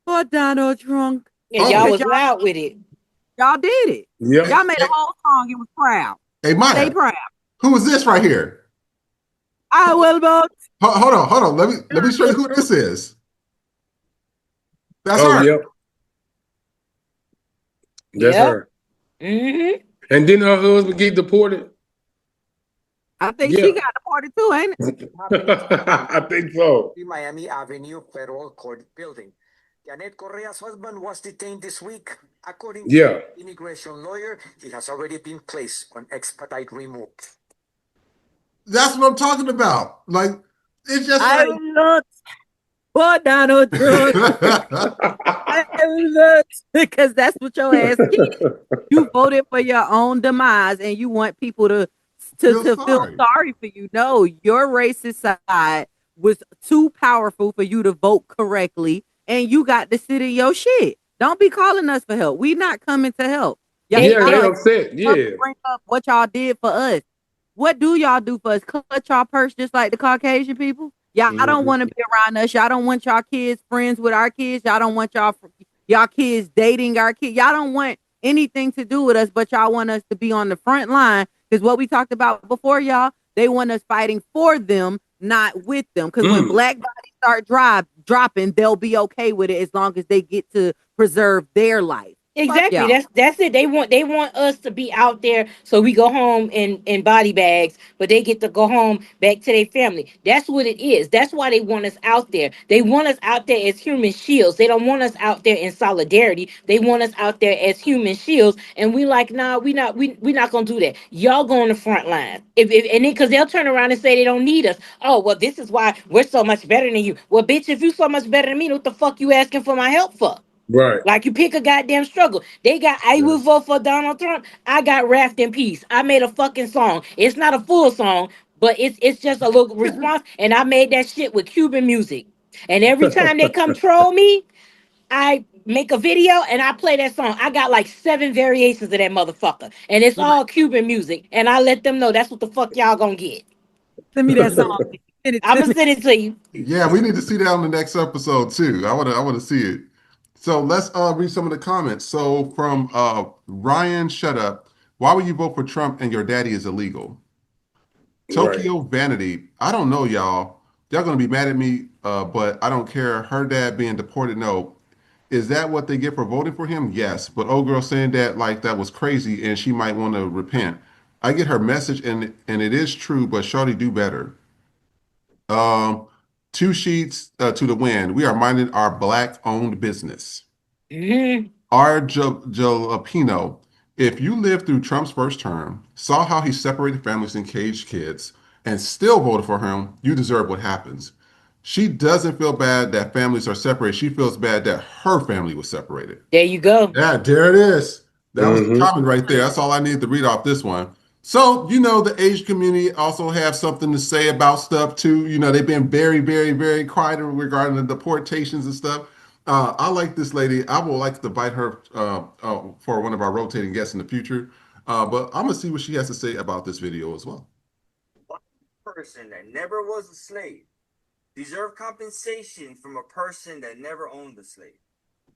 for Donald Trump. Yeah, y'all was loud with it. Y'all did it. Yep. Y'all made a whole song. It was proud. Hey, Maya. Stay proud. Who is this right here? I will vote. Hold on. Let me show you who this is. That's her. Yep. That's her. Mm-hmm. And didn't her husband get deported? I think she got deported too, ain't it? I think so. Miami Avenue Federal Court building. Janet Correa's husband was detained this week. According to the immigration lawyer, he has already been placed on expedite remove. That's what I'm talking about. Like, it's just I will vote for Donald Trump. I will vote because that's what your ass did. You voted for your own demise and you want people to feel sorry for you. No, your racist side was too powerful for you to vote correctly, and you got to sit in your shit. Don't be calling us for help. We not coming to help. Y'all upset. Yeah. Bring up what y'all did for us. What do y'all do for us? Cut y'all purse just like the Caucasian people? Y'all don't want to be around us. Y'all don't want y'all kids friends with our kids. Y'all don't want y'all kids dating our kids. Y'all don't want anything to do with us, but y'all want us to be on the front line. Because what we talked about before, y'all, they want us fighting for them, not with them. Because when black bodies start dropping, they'll be okay with it as long as they get to preserve their life. Exactly. That's it. They want us to be out there so we go home in body bags, but they get to go home back to their family. That's what it is. That's why they want us out there. They want us out there as human shields. They don't want us out there in solidarity. They want us out there as human shields. And we like, nah, we not gonna do that. Y'all go on the front line. And then because they'll turn around and say they don't need us. Oh, well, this is why we're so much better than you. Well, bitch, if you so much better than me, what the fuck you asking for my help for? Right. Like you pick a goddamn struggle. I will vote for Donald Trump. I got Raft in Peace. I made a fucking song. It's not a full song, but it's just a little response. And I made that shit with Cuban music. And every time they come troll me, I make a video and I play that song, I got like 7 variations of that motherfucker. And it's all Cuban music. And I let them know that's what the fuck y'all gonna get. Send me that song. I'm gonna send it to you. Yeah, we need to see that on the next episode too. I want to see it. So let's read some of the comments. So from Ryan, shut up. Why would you vote for Trump and your daddy is illegal? Tokyo Vanity. I don't know, y'all. Y'all gonna be mad at me, but I don't care. Her dad being deported. No. Is that what they get for voting for him? Yes. But old girl saying that like that was crazy and she might want to repent. I get her message and it is true, but Shorty do better. Um, two sheets to the wind. We are minding our black-owned business. R. Jalapeno. If you lived through Trump's first term, saw how he separated families and caged kids, and still voted for him, you deserve what happens. She doesn't feel bad that families are separated. She feels bad that her family was separated. There you go. Yeah, there it is. That was the comment right there. That's all I needed to read off this one. So, the Asian community also have something to say about stuff too. They've been very, very, very quiet regarding the deportations and stuff. I like this lady. I would like to invite her for one of our rotating guests in the future. But I'm gonna see what she has to say about this video as well. One person that never was a slave deserve compensation from a person that never owned a slave.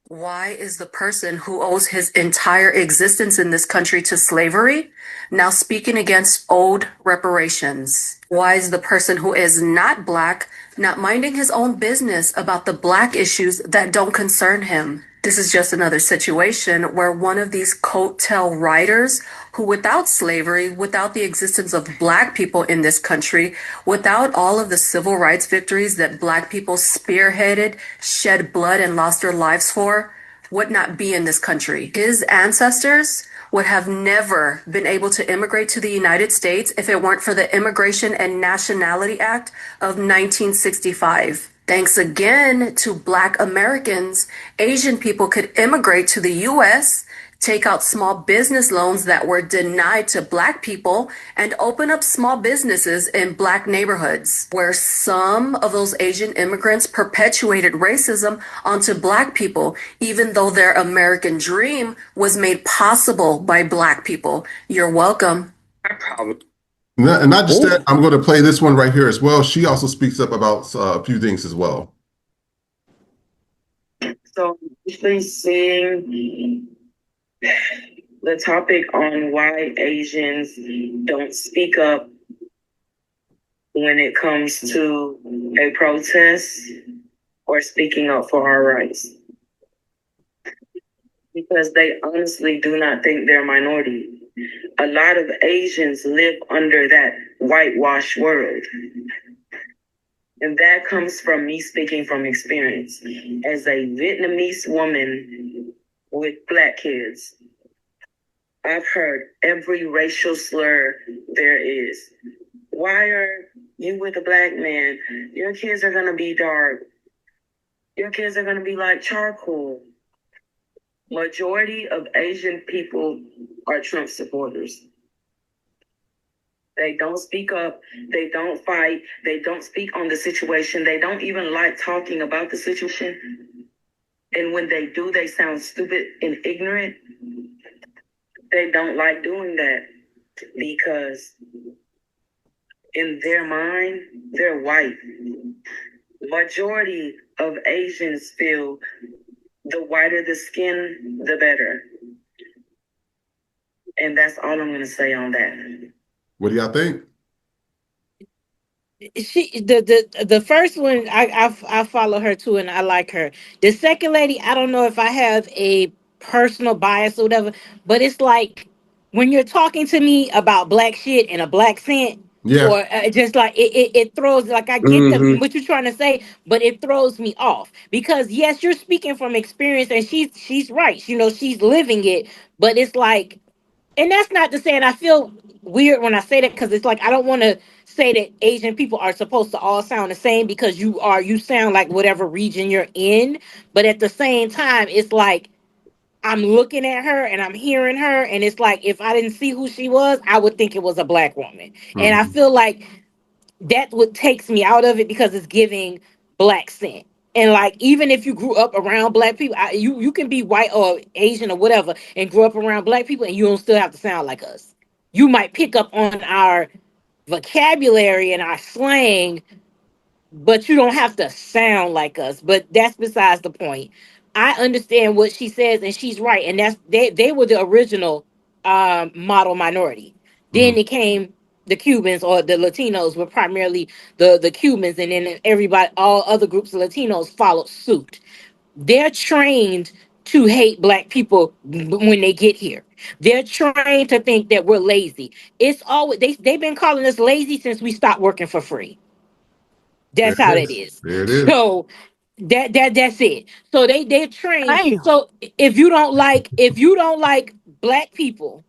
Why is the person who owes his entire existence in this country to slavery now speaking against owed reparations? Why is the person who is not Black not minding his own business about the Black issues that don't concern him? This is just another situation where one of these coattail riders who without slavery, without the existence of Black people in this country, without all of the civil rights victories that Black people spearheaded, shed blood, and lost their lives for, would not be in this country. His ancestors would have never been able to immigrate to the United States if it weren't for the Immigration and Nationality Act of 1965. Thanks again to Black Americans, Asian people could immigrate to the U.S., take out small business loans that were denied to Black people, and open up small businesses in Black neighborhoods, where some of those Asian immigrants perpetuated racism onto Black people, even though their American dream was made possible by Black people. You're welcome. And not just that, I'm going to play this one right here as well. She also speaks up about a few things as well. So, usually seeing the topic on why Asians don't speak up when it comes to a protest or speaking up for our rights. Because they honestly do not think they're a minority. A lot of Asians live under that whitewash world. And that comes from me speaking from experience. As a Vietnamese woman with Black kids, I've heard every racial slur there is. Why are you with a Black man? Your kids are going to be dark. Your kids are going to be like charcoal. Majority of Asian people are Trump supporters. They don't speak up. They don't fight. They don't speak on the situation. They don't even like talking about the situation. And when they do, they sound stupid and ignorant. They don't like doing that because in their mind, they're white. Majority of Asians feel the whiter the skin, the better. And that's all I'm going to say on that. What do y'all think? The first one, I follow her too, and I like her. The second lady, I don't know if I have a personal bias or whatever, but it's like when you're talking to me about Black shit in a Black scent, or just like it throws, like I get what you're trying to say, but it throws me off because yes, you're speaking from experience, and she's right, she's living it, but it's like, and that's not to say, and I feel weird when I say that because it's like I don't want to say that Asian people are supposed to all sound the same because you sound like whatever region you're in, but at the same time, it's like I'm looking at her and I'm hearing her, and it's like if I didn't see who she was, I would think it was a Black woman, and I feel like that what takes me out of it because it's giving Black scent. And like, even if you grew up around black people, you can be white or Asian or whatever and grow up around black people and you don't still have to sound like us. You might pick up on our vocabulary and our slang, but you don't have to sound like us. But that's besides the point. I understand what she says, and she's right. And that's they were the original model minority. Then it came the Cubans, or the Latinos were primarily the Cubans, and then everybody, all other groups of Latinos followed suit. They're trained to hate black people when they get here. They're trained to think that we're lazy. It's always they've been calling us lazy since we stopped working for free. There That's how it that is. is. There it is. So that's it. So they're trained. Damn. So if you don't like black people,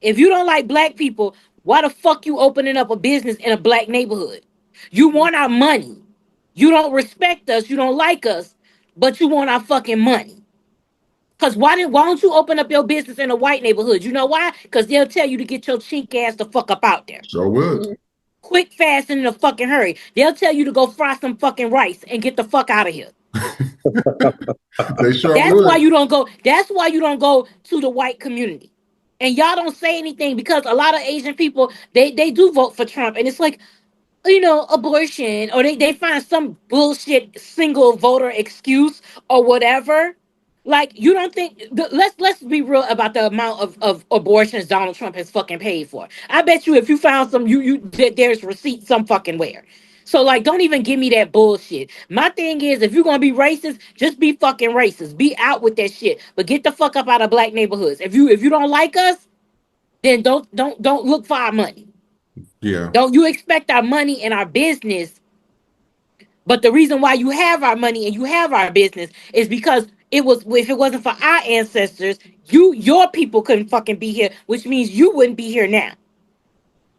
if you don't like black people, why the fuck you opening up a business in a black neighborhood? You want our money. You don't respect us. You don't like us, but you want our fucking money. Cause why don't you open up your business in a white neighborhood? You know why? Cause they'll tell you to get your chink ass the fuck up out there. So would. Quick, fast, and in a fucking hurry. They'll tell you to go fry some fucking rice and get the fuck out of here. They sure That's why would. you don't go. That's why you don't go to the white community. And y'all don't say anything because a lot of Asian people they do vote for Trump, and it's like, abortion, or they find some bullshit single voter excuse or whatever. Like, you don't think let's be real about the amount of abortions Donald Trump has fucking paid for. I bet you if you found some, there's receipts some fucking where. So like, don't even give me that bullshit. My thing is, if you're gonna be racist, just be fucking racist. Be out with that shit. But get the fuck up out of black neighborhoods. If you don't like us, then don't look for our money. Yeah. Don't you expect our money and our business? But the reason why you have our money and you have our business is because if it wasn't for our ancestors, your people couldn't fucking be here, which means you wouldn't be here now.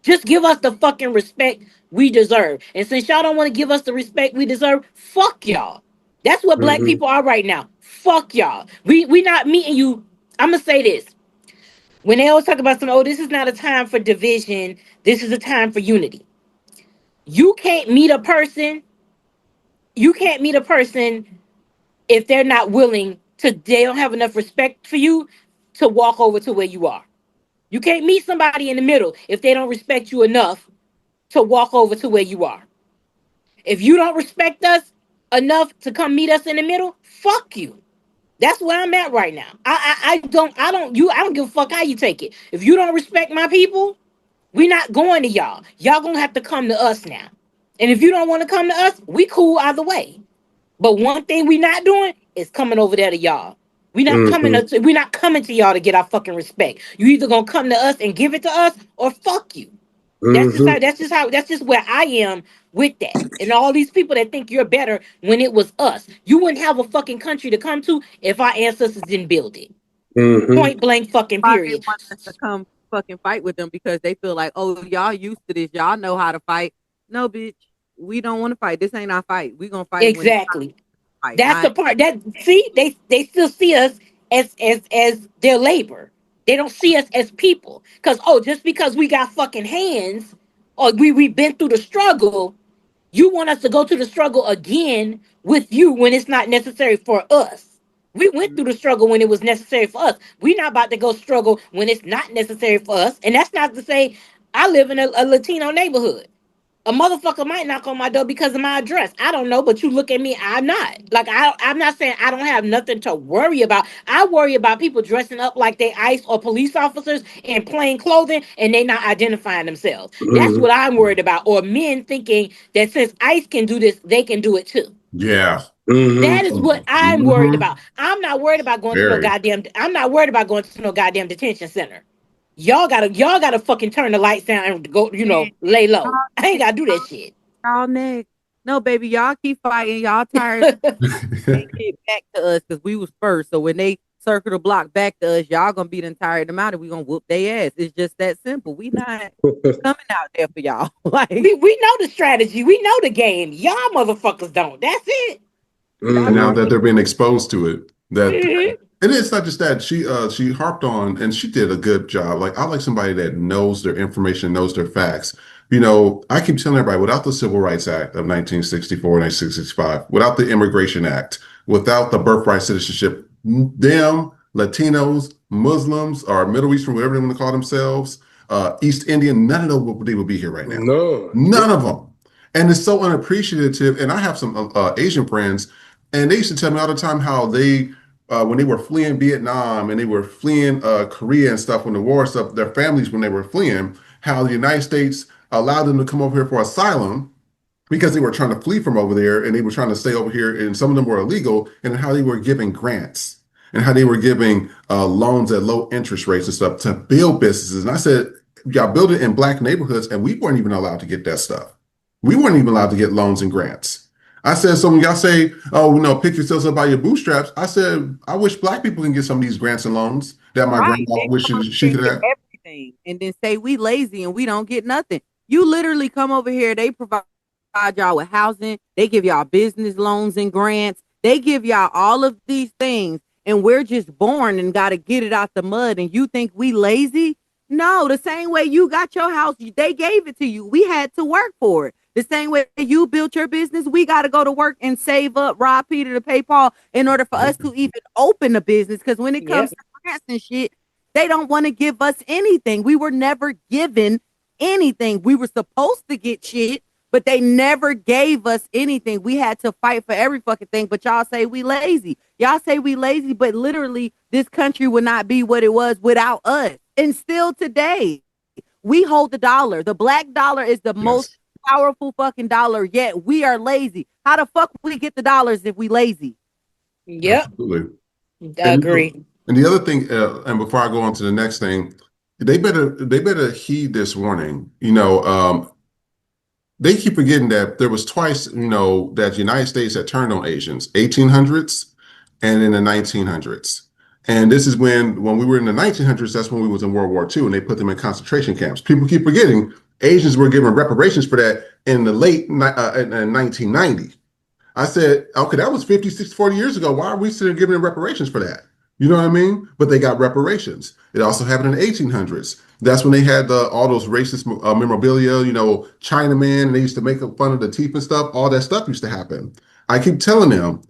Just give us the fucking respect we deserve. And since y'all don't want to give us the respect we deserve, fuck y'all. That's what black people are right now. Fuck y'all. We not meeting you. I'm gonna say this. When they always talk about this is not a time for division. This is a time for unity. You can't meet a person. You can't meet a person if they're not willing to. They don't have enough respect for you to walk over to where you are. You can't meet somebody in the middle if they don't respect you enough to walk over to where you are. If you don't respect us enough to come meet us in the middle, fuck you. That's where I'm at right now. I don't give a fuck how you take it. If you don't respect my people, we're not going to y'all. Y'all gonna have to come to us now. And if you don't want to come to us, we cool either way. But one thing we not doing is coming over there to y'all. We're not coming to y'all to get our fucking respect. You either gonna come to us and give it to us, or fuck you. That's just where I am with that. And all these people that think you're better when it was us. You wouldn't have a fucking country to come to if our ancestors didn't build it. Point blank fucking Why they period. want us to come fucking fight with them, because they feel like, oh, y'all used to this, y'all know how to fight. No, bitch, we don't want to fight. This ain't our fight. We gonna fight Exactly. fight. That's the part that, see, they still see us as their labor. They don't see us as people. Cause just because we got fucking hands, or we've been through the struggle, you want us to go to the struggle again with you when it's not necessary for us. We went through the struggle when it was necessary for us. We're not about to go struggle when it's not necessary for us. And that's not to say I live in a Latino neighborhood. A motherfucker might knock on my door because of my address. I don't know, but you look at me, I'm not. Like, I'm not saying I don't have nothing to worry about. I worry about people dressing up like they ICE or police officers in plain clothing and they not identifying themselves. That's what I'm worried about. Or men thinking that since ICE can do this, they can do it too. Yeah. That is what I'm worried Mhm. about. I'm not worried about going to no Very. goddamn. I'm not worried about going to no goddamn detention center. Y'all gotta fucking turn the lights down and go, lay low. I ain't gotta do that shit. Y'all next. No, baby, y'all keep fighting. Y'all tired. They get back to us because we was first. So when they circle the block back to us, y'all gonna beat the entire amount and we gonna whoop their ass. It's just that simple. We not coming out there for y'all. Like, we know the strategy. We know the game. Y'all motherfuckers don't. That's it. Now that they're being exposed to it, that Mhm. and it's not just that she harped on, and she did a good job. Like, I like somebody that knows their information, knows their facts. You know, I keep telling everybody, without the Civil Rights Act of 1964, 1965, without the Immigration Act, without the birthright citizenship, them, Latinos, Muslims, or Middle Eastern, whatever they want to call themselves, East Indian, none of them they would be here right now. No. None of them. And it's so unappreciative. And I have some Asian friends, and they used to tell me all the time how they, when they were fleeing Vietnam and they were fleeing Korea and stuff, when the war stuff, their families, when they were fleeing, how the United States allowed them to come over here for asylum because they were trying to flee from over there and they were trying to stay over here, and some of them were illegal, and how they were giving grants and how they were giving loans at low interest rates and stuff to build businesses. And I said, y'all build it in Black neighborhoods, and we weren't even allowed to get that stuff. We weren't even allowed to get loans and grants. I said, so when y'all say, oh, you know, pick yourselves up by your bootstraps, I said, I wish Black people can get some of these grants and loans that my grandma wishes she could have. Everything, and then say we lazy and we don't get nothing. You literally come over here, they provide y'all with housing, they give y'all business loans and grants, they give y'all all of these things, and we're just born and got to get it out the mud, and you think we lazy? No, the same way you got your house, they gave it to you. We had to work for it. The same way you built your business, we got to go to work and save up, rob Peter to pay Paul in order for us to even open a business. Because when it comes to grants and shit, they don't want to give us anything. We were never given anything. We were supposed to get shit, but they never gave us anything. We had to fight for every fucking thing. But y'all say we lazy. Y'all say we lazy, but literally this country would not be what it was without us. And still today, we hold the dollar. The Black dollar is the most powerful fucking dollar, yet we are lazy. How the fuck we get the dollars if we lazy? Yep. Absolutely. I agree. And the other thing, and before I go on to the next thing, they better heed this warning. You know, they keep forgetting that there was twice, you know, that the United States had turned on Asians, 1800s and in the 1900s. And this is when we were in the 1900s, that's when we was in World War II, and they put them in concentration camps. People keep forgetting Asians were given reparations for that in the late in 1990. I said, okay, that was 50, 60, 40 years ago. Why are we still giving them reparations for that? You know what I mean? But they got reparations. It also happened in the 1800s. That's when they had all those racist memorabilia, you know, Chinaman, and they used to make fun of the teeth and stuff. All that stuff used to happen. I keep telling them,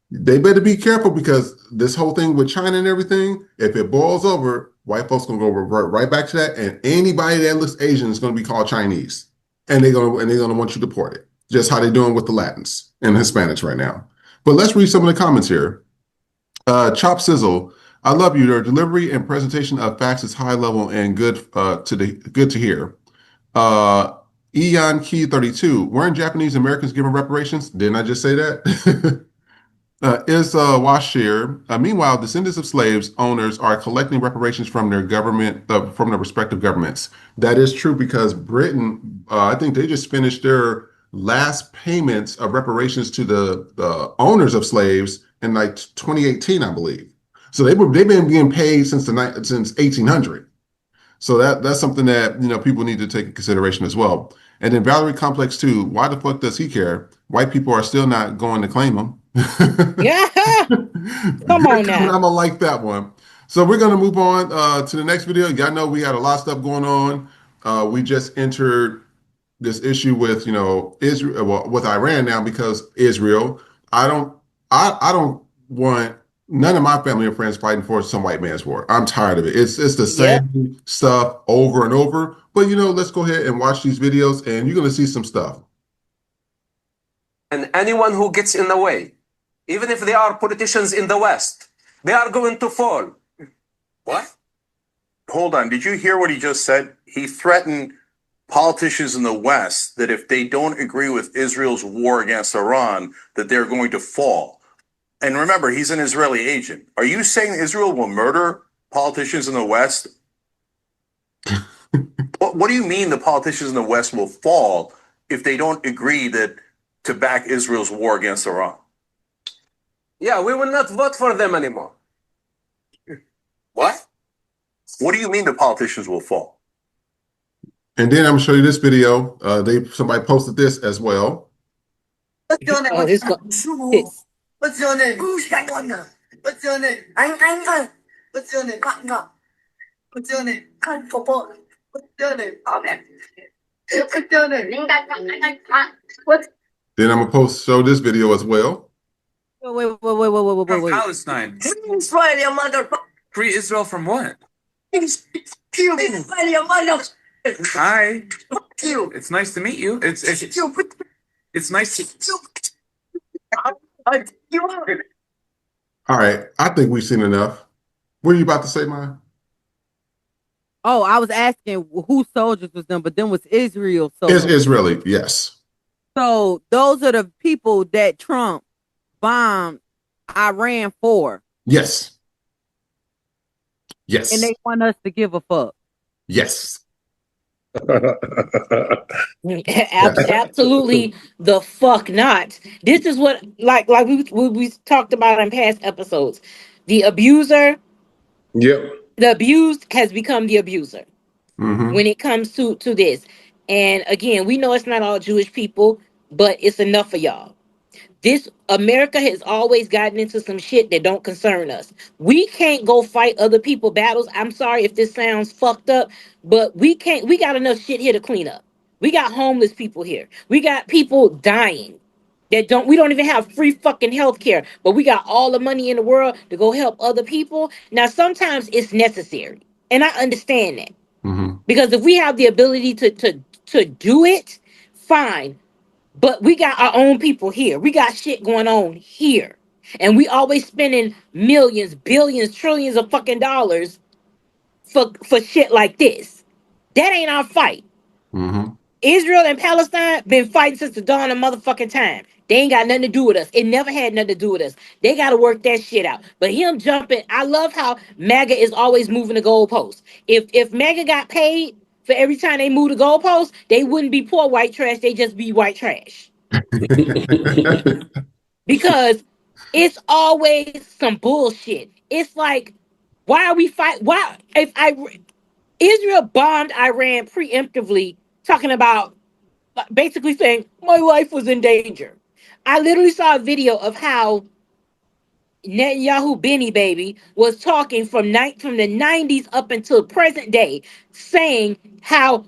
they better be careful, because this whole thing with China and everything, if it boils over, white folks gonna go revert right back to that, and anybody that looks Asian is gonna be called Chinese, and they're gonna want you deported, just how they're doing with the Latins and Hispanics right now. But let's read some of the comments here. Chop Sizzle, I love you. Your delivery and presentation of facts is high level and good to hear. Eon Key 32, weren't Japanese Americans given reparations? Didn't I just say that? Is Washir. Meanwhile, descendants of slaves owners are collecting reparations from their government, from their respective governments. That is true, because Britain, I think they just finished their last payments of reparations to the owners of slaves in like 2018, I believe. So they've been being paid since 1800. So that's something that, you know, people need to take into consideration as well. And then Valerie Complex 2, why the fuck does he care? White people are still not going to claim him. Yeah. Come on now. I'm gonna like that one. So we're gonna move on to the next video. Y'all know we had a lot of stuff going on. We just entered this issue with, you know, Israel, well, with Iran now, because Israel. I don't want none of my family and friends fighting for some white man's war. I'm tired of it. It's the same stuff over and over. But you know, let's go ahead and watch these videos, and you're gonna see some stuff. And anyone who gets in the way, even if they are politicians in the West, they are going to fall. What? Hold on. Did you hear what he just said? He threatened politicians in the West that if they don't agree with Israel's war against Iran, that they're going to fall. And remember, he's an Israeli agent. Are you saying Israel will murder politicians in the West? What do you mean the politicians in the West will fall if they don't agree to back Israel's war against Iran? Yeah, we will not vote for them anymore. What? What do you mean the politicians will fall? And then I'm gonna show you this video. Somebody posted this as well. What's your name? What's your name? What's your name? What's your name? What's your name? What's your name? What's your name? What's your name? What's Then I'm gonna show this video as well. Wait. From Palestine. Free Israel from what? Hi. It's nice to meet you. It's nice to. All right, I think we've seen enough. What are you about to say, Maya? Oh, I was asking whose soldiers was them, but then was Israel It's soldiers. Israeli, yes. So those are the people that Trump bombed Iran for. Yes. Yes. And they want us to give a fuck. Yes. Absolutely the fuck not. This is what like we talked about in past episodes. The abuser, Yep. the abused has become the abuser when it comes to this. And again, we know it's not all Jewish people, but it's enough for y'all. This America has always gotten into some shit that don't concern us. We can't go fight other people battles. I'm sorry if this sounds fucked up, but we can't. We got enough shit here to clean up. We got homeless people here. We got people dying that don't. We don't even have free fucking health care, but we got all the money in the world to go help other people. Now, sometimes it's necessary, and I understand that because if we have the ability to do it, fine. But we got our own people here. We got shit going on here. And we always spending millions, billions, trillions of fucking dollars for shit like this. That ain't our fight. Israel and Palestine been fighting since the dawn of motherfucking time. They ain't got nothing to do with us. It never had nothing to do with us. They got to work that shit out. But him jumping, I love how MAGA is always moving the goalposts. If MAGA got paid for every time they move the goalposts, they wouldn't be poor white trash. They just be white trash. Because it's always some bullshit. It's like, why are we fight? Why Israel bombed Iran preemptively, talking about basically saying my life was in danger. I literally saw a video of how Netanyahu Benny baby was talking from the 90s up until present day, saying how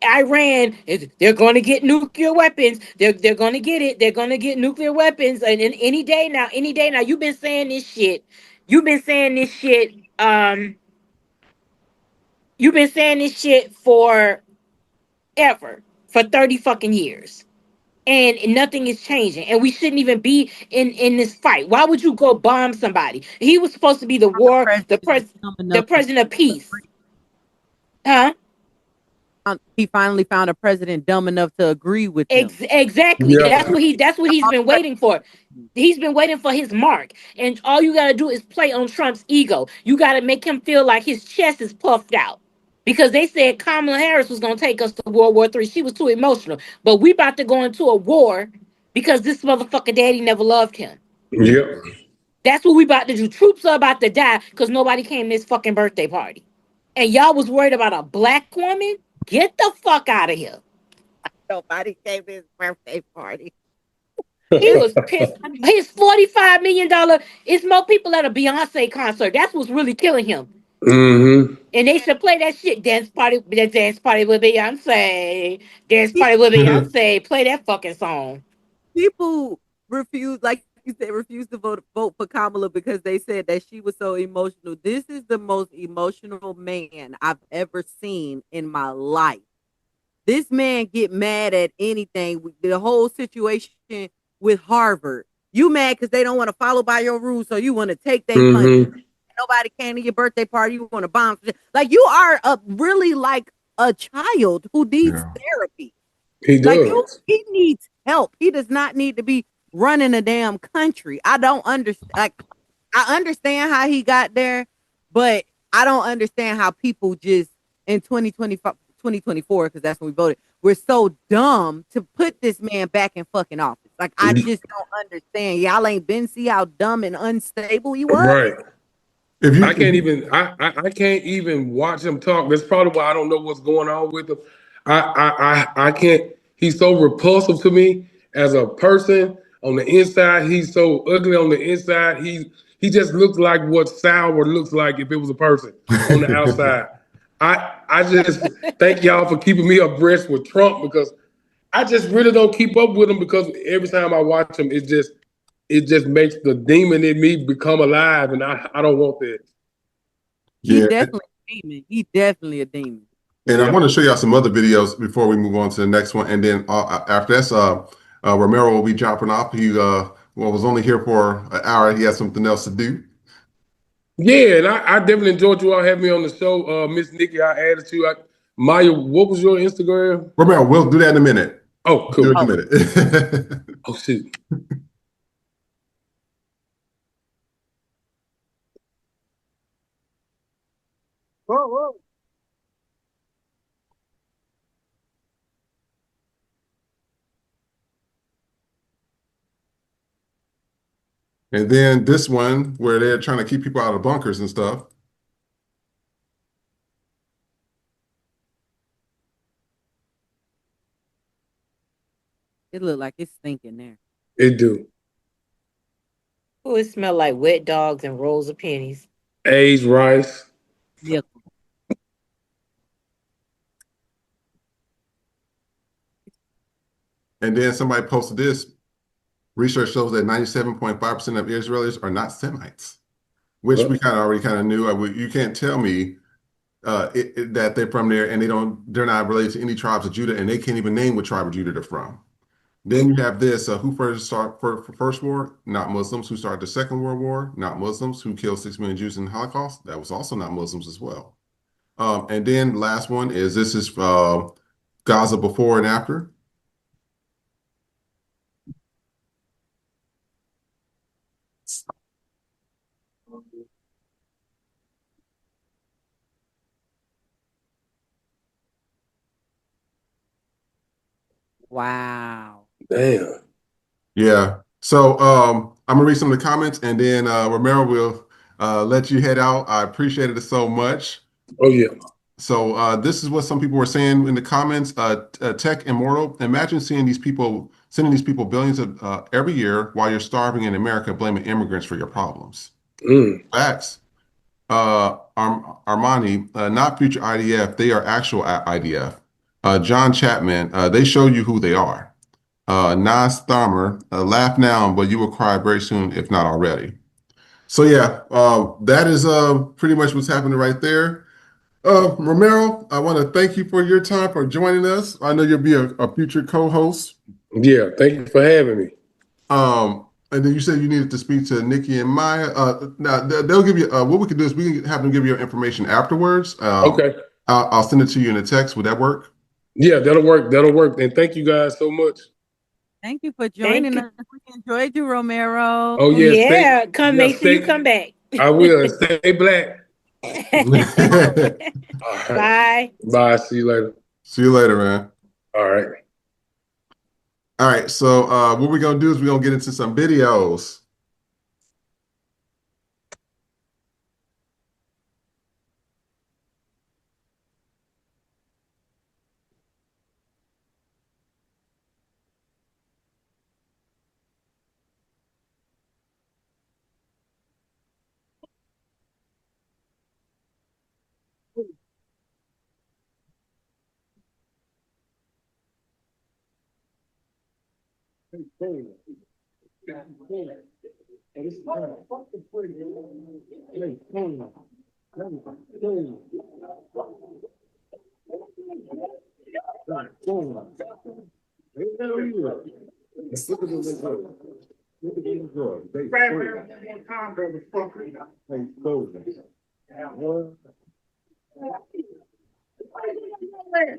Iran is they're going to get nuclear weapons. They're going to get it. They're going to get nuclear weapons. And any day now, you've been saying this shit. You've been saying this shit. You've been saying this shit for 30 fucking years. And nothing is changing, and we shouldn't even be in this fight. Why would you go bomb somebody? He was supposed to be the president of peace, huh? He finally found a president dumb enough to agree with him. Exactly. Yeah. That's what he's been waiting for. He's been waiting for his mark, and all you gotta do is play on Trump's ego. You gotta make him feel like his chest is puffed out. Because they said Kamala Harris was going to take us to World War III. She was too emotional. But we about to go into a war because this motherfucker daddy never loved him. Yep. That's what we about to do. Troops are about to die because nobody came to this fucking birthday party. And y'all was worried about a black woman? Get the fuck out of here. Nobody came to his birthday party. He was pissed. His $45 million, it's more people at a Beyonce concert. That's what's really killing him. Mm-hmm. And they should play that shit. Dance party with Beyonce. Dance party with Beyonce. Play that fucking song. People refuse, like you said, refuse to vote for Kamala because they said that she was so emotional. This is the most emotional man I've ever seen in my life. This man get mad at anything. The whole situation with Harvard. You mad because they don't want to follow by your rules, so you want to take their money. Nobody came to your birthday party. You want to bomb. Like you are really like a child who needs therapy. He does. He needs help. He does not need to be running a damn country. I don't understand. Like, I understand how he got there, but I don't understand how people just in 2024, because that's when we voted, we're so dumb to put this man back in fucking office. Like, I just don't understand. Y'all ain't been see how dumb and unstable he was. Right. I can't even watch him talk. That's probably why I don't know what's going on with him. I can't. He's so repulsive to me as a person on the inside. He's so ugly on the inside. He just looks like what sour looks like if it was a person on the outside. I just thank y'all for keeping me abreast with Trump, because I just really don't keep up with him, because every time I watch him, it just makes the demon in me become alive, and I don't want that. He's definitely a demon. He's definitely a demon. And I want to show y'all some other videos before we move on to the next one. And then after that's, Romero will be dropping off. He was only here for an hour. He has something else to do. Yeah, and I definitely enjoyed you all having me on the show. Miss Nikki, I added you. Maya, what was your Instagram? Romero, we'll do that in a minute. Oh, cool. Do it in a minute. Oh, shoot. Whoa. And then this one where they're trying to keep people out of bunkers and stuff. It look like it's stinking there. It do. Oh, it smell like wet dogs and rolls of pennies. Aged rice. Yeah. And then somebody posted this. Research shows that 97.5% of Israelis are not Semites, which we already knew. You can't tell me that they're from there and they're not related to any tribes of Judah, and they can't even name what tribe of Judah they're from. Then you have this: who first started for first war? Not Muslims. Who started the Second World War? Not Muslims. Who killed 6 million Jews in the Holocaust? That was also not Muslims as well. And then last one is this is Gaza before and after. Wow. Damn. Yeah. So I'm gonna read some of the comments, and then Romero will let you head out. I appreciated it so much. Oh yeah. So this is what some people were saying in the comments. Tech Immortal. Imagine sending these people billions of every year while you're starving in America, blaming immigrants for your problems. Facts. Armani, not future IDF. They are actual IDF. John Chapman. They show you who they are. Nas Tharmer, laugh now, but you will cry very soon, if not already. So yeah, that is pretty much what's happening right there. Romero, I want to thank you for your time, for joining us. I know you'll be a future co-host. Yeah, thank you for having me. And then you said you needed to speak to Nikki and Maya. Now they'll give you. What we can do is we can have them give you information afterwards. Okay. I'll send it to you in a text. Would that work? Yeah, that'll work. That'll work. And thank you guys so much. Thank you for joining us. We enjoyed you, Romero. Oh yeah, Yeah, make sure you come back. I will. Stay black. Bye. Bye. See you later. See you later, man. All right. All right. So what we're gonna do is we're gonna get into some videos.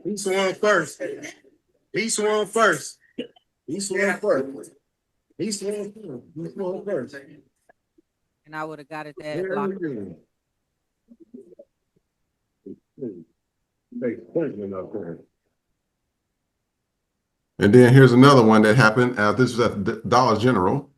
He swung first. He swung first. He swung first. He swung first. And I would have got it that block. And then here's another one that happened. This was at Dollar General.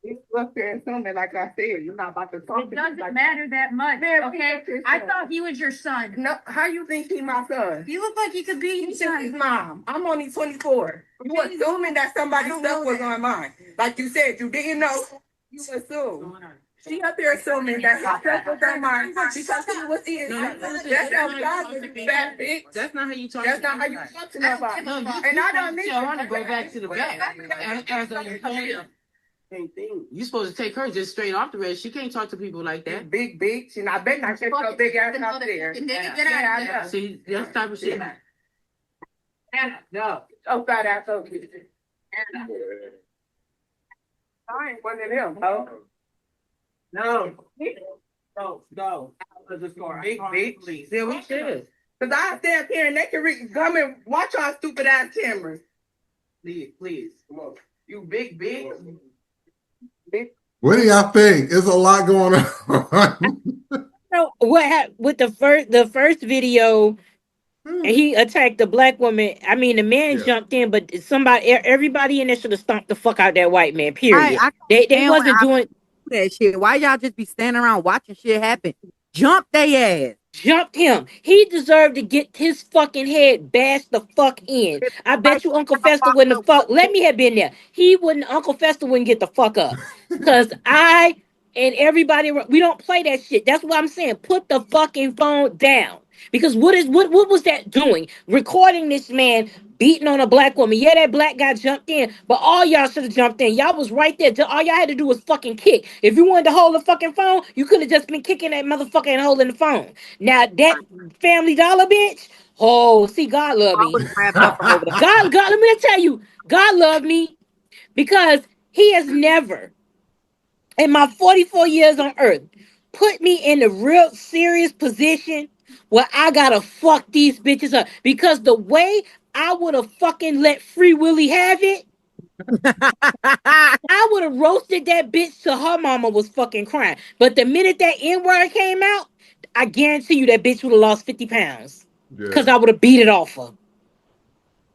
He's up there assuming, like I said, you're not about to talk. It doesn't matter that much. Okay, I thought he was your son. No, how you think he my son? You look like he could be your son. His mom. I'm only 24. You assuming that somebody's stuff was on mine. Like you said, you didn't know. You assume. She up there assuming that himself was that mind because he was in. That's how God was fat bitch. That's not how you talk. That's not how you talk to nobody. No, And I don't need tell her to go back to the back. As an employee. You supposed to take her just straight off the rest. She can't talk to people like that. Big bitch, and I bet not take her big ass out there. Yeah, see, that's type of shit. No. Oh, fat ass over here. I ain't one of them, ho. No. No. Big bitch. Yeah, we should. Because I stand up here and they can come and watch our stupid ass cameras. Please. Come on. You big bitch. What do y'all think? There's a lot going on. So what happened with the first video? He attacked the black woman. I mean, the man jumped in, but everybody in there should have stomped the fuck out that white man. Period. They wasn't doing that shit. Why y'all just be standing around watching shit happen? Jump they ass. Jumped him. He deserved to get his fucking head bashed the fuck in. I bet you Uncle Fester wouldn't have fuck. Let me have been there. He wouldn't. Uncle Fester wouldn't get the fuck up. Cause I and everybody, we don't play that shit. That's what I'm saying. Put the fucking phone down. Because what was that doing? Recording this man beating on a black woman. Yeah, that black guy jumped in, but all y'all should have jumped in. Y'all was right there. All y'all had to do was fucking kick. If you wanted to hold the fucking phone, you could have just been kicking that motherfucker and holding the phone. Now that Family Dollar bitch, oh, see, God love me. God, let me tell you, God love me because He has never, in my 44 years on earth, put me in a real serious position where I gotta fuck these bitches up. Because the way I would have fucking let Free Willy have it, I would have roasted that bitch till her mama was fucking crying. But the minute that N-word came out, I guarantee you that bitch would have lost 50 pounds. Because I would have beat it off her.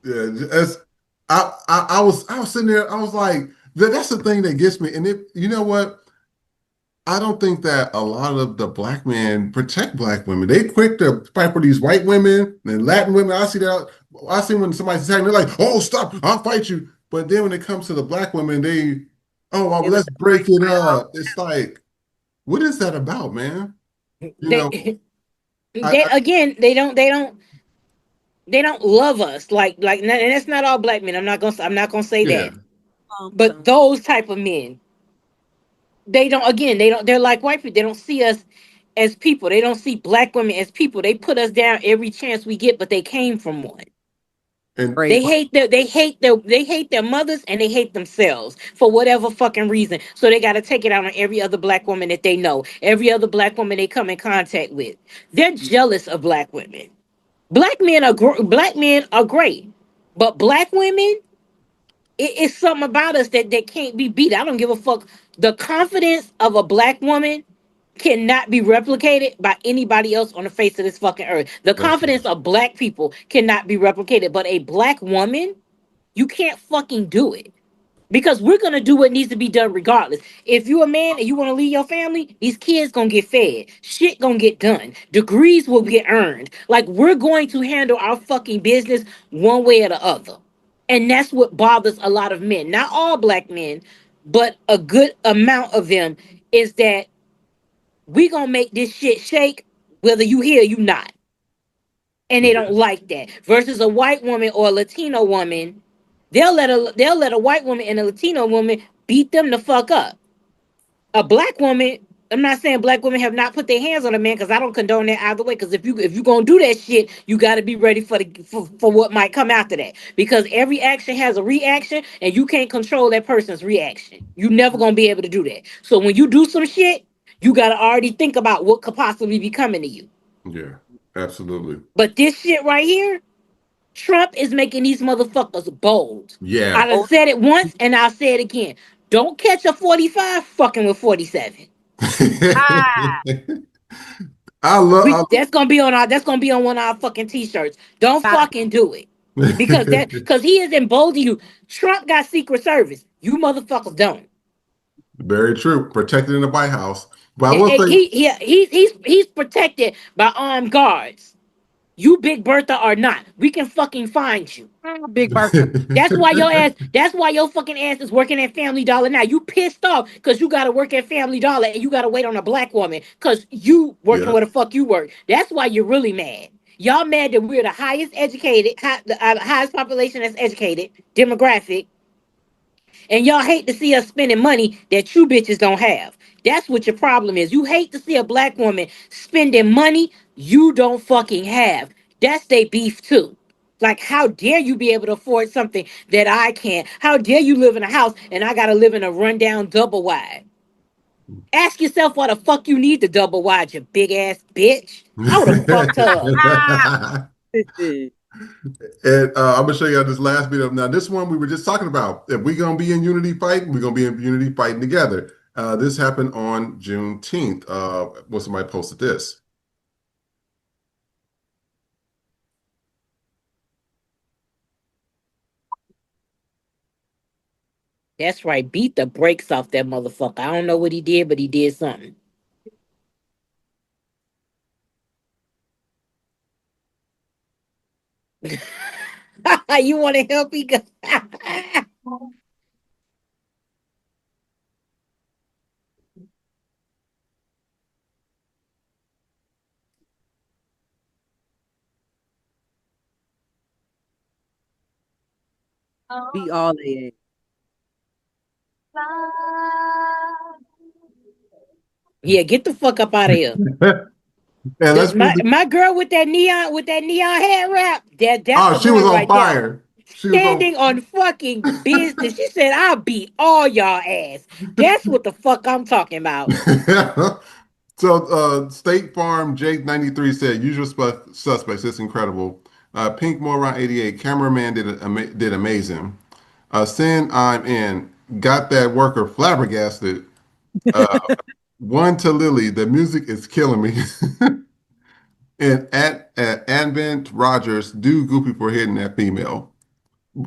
Yeah, as I was sitting there, I was like, that's the thing that gets me. And you know what? I don't think that a lot of the black men protect black women. They quick to fight for these white women and Latin women. I see that. I see when somebody's attacking, they're like, "Oh, stop! I'll fight you." But then when it comes to the black women, well, let's break it up. It's like, what is that about, man? They don't love us like, and that's not all black men. I'm not gonna say that. But those type of men, they're like white people. They don't see us as people. They don't see black women as people. They put us down every chance we get, but they came from one. And they hate their mothers and they hate themselves for whatever fucking reason. So they got to take it out on every other black woman that they know, every other black woman they come in contact with. They're jealous of black women. Black men are great, but black women, it's something about us that can't be beat. I don't give a fuck. The confidence of a black woman cannot be replicated by anybody else on the face of this fucking earth. The confidence of black people cannot be replicated, but a black woman, you can't fucking do it. Because we're gonna do what needs to be done regardless. If you're a man and you want to leave your family, these kids gonna get fed. Shit gonna get done. Degrees will get earned. Like, we're going to handle our fucking business one way or the other. And that's what bothers a lot of men. Not all black men, but a good amount of them, is that we gonna make this shit shake whether you here or you not. And they don't like that. Versus a white woman or a Latino woman, they'll let a white woman and a Latino woman beat them the fuck up. A black woman, I'm not saying black women have not put their hands on a man, because I don't condone that either way. Because if you gonna do that shit, you got to be ready for what might come after that. Because every action has a reaction, and you can't control that person's reaction. You never gonna be able to do that. So when you do some shit, you got to already think about what could possibly be coming to you. Yeah, absolutely. But this shit right here, Trump is making these motherfuckers bold. Yeah. I done said it once and I'll say it again. Don't catch a 45 fucking with 47. That's gonna be on one of our fucking t-shirts. Don't fucking do it. Because he is emboldening you. Trump got Secret Service. You motherfuckers don't. Very true. Protected in the White House. But I will say, he's protected by armed guards. You Big Bertha or not, we can fucking find you. Big Bertha. That's why your fucking ass is working at Family Dollar now. You pissed off because you gotta work at Family Dollar and you gotta wait on a black woman because you working Yeah. where the fuck you work. That's why you're really mad. Y'all mad that we're the highest educated, the highest population that's educated demographic, and y'all hate to see us spending money that you bitches don't have. That's what your problem is. You hate to see a black woman spending money you don't fucking have. That's their beef too. Like, how dare you be able to afford something that I can't? How dare you live in a house and I gotta live in a rundown double wide? Ask yourself why the fuck you need the double wide, you big ass bitch. I would have fucked her. And I'm gonna show you this last video. Now, this one we were just talking about. If we're gonna be in unity fighting, we're gonna be in unity fighting together. This happened on Juneteenth. When somebody posted this. That's right. Beat the brakes off that motherfucker. I don't know what he did, but he did something. You want to help me? Be all they Yeah, get the fuck up out of here. And let's move My girl with that neon head wrap. That's Oh, the she was one on right there. fire. She was on. Standing on fucking business. She said, "I'll beat all y'all ass." That's what the fuck I'm talking about. So, State Farm Jake 93 said, "Usual suspects. It's incredible." Pink Moron 88, cameraman did amazing. Sin I'm in, got that worker flabbergasted. Uh, One to Lily, the music is killing me. And at Advent Rogers, do goofy for hitting that female.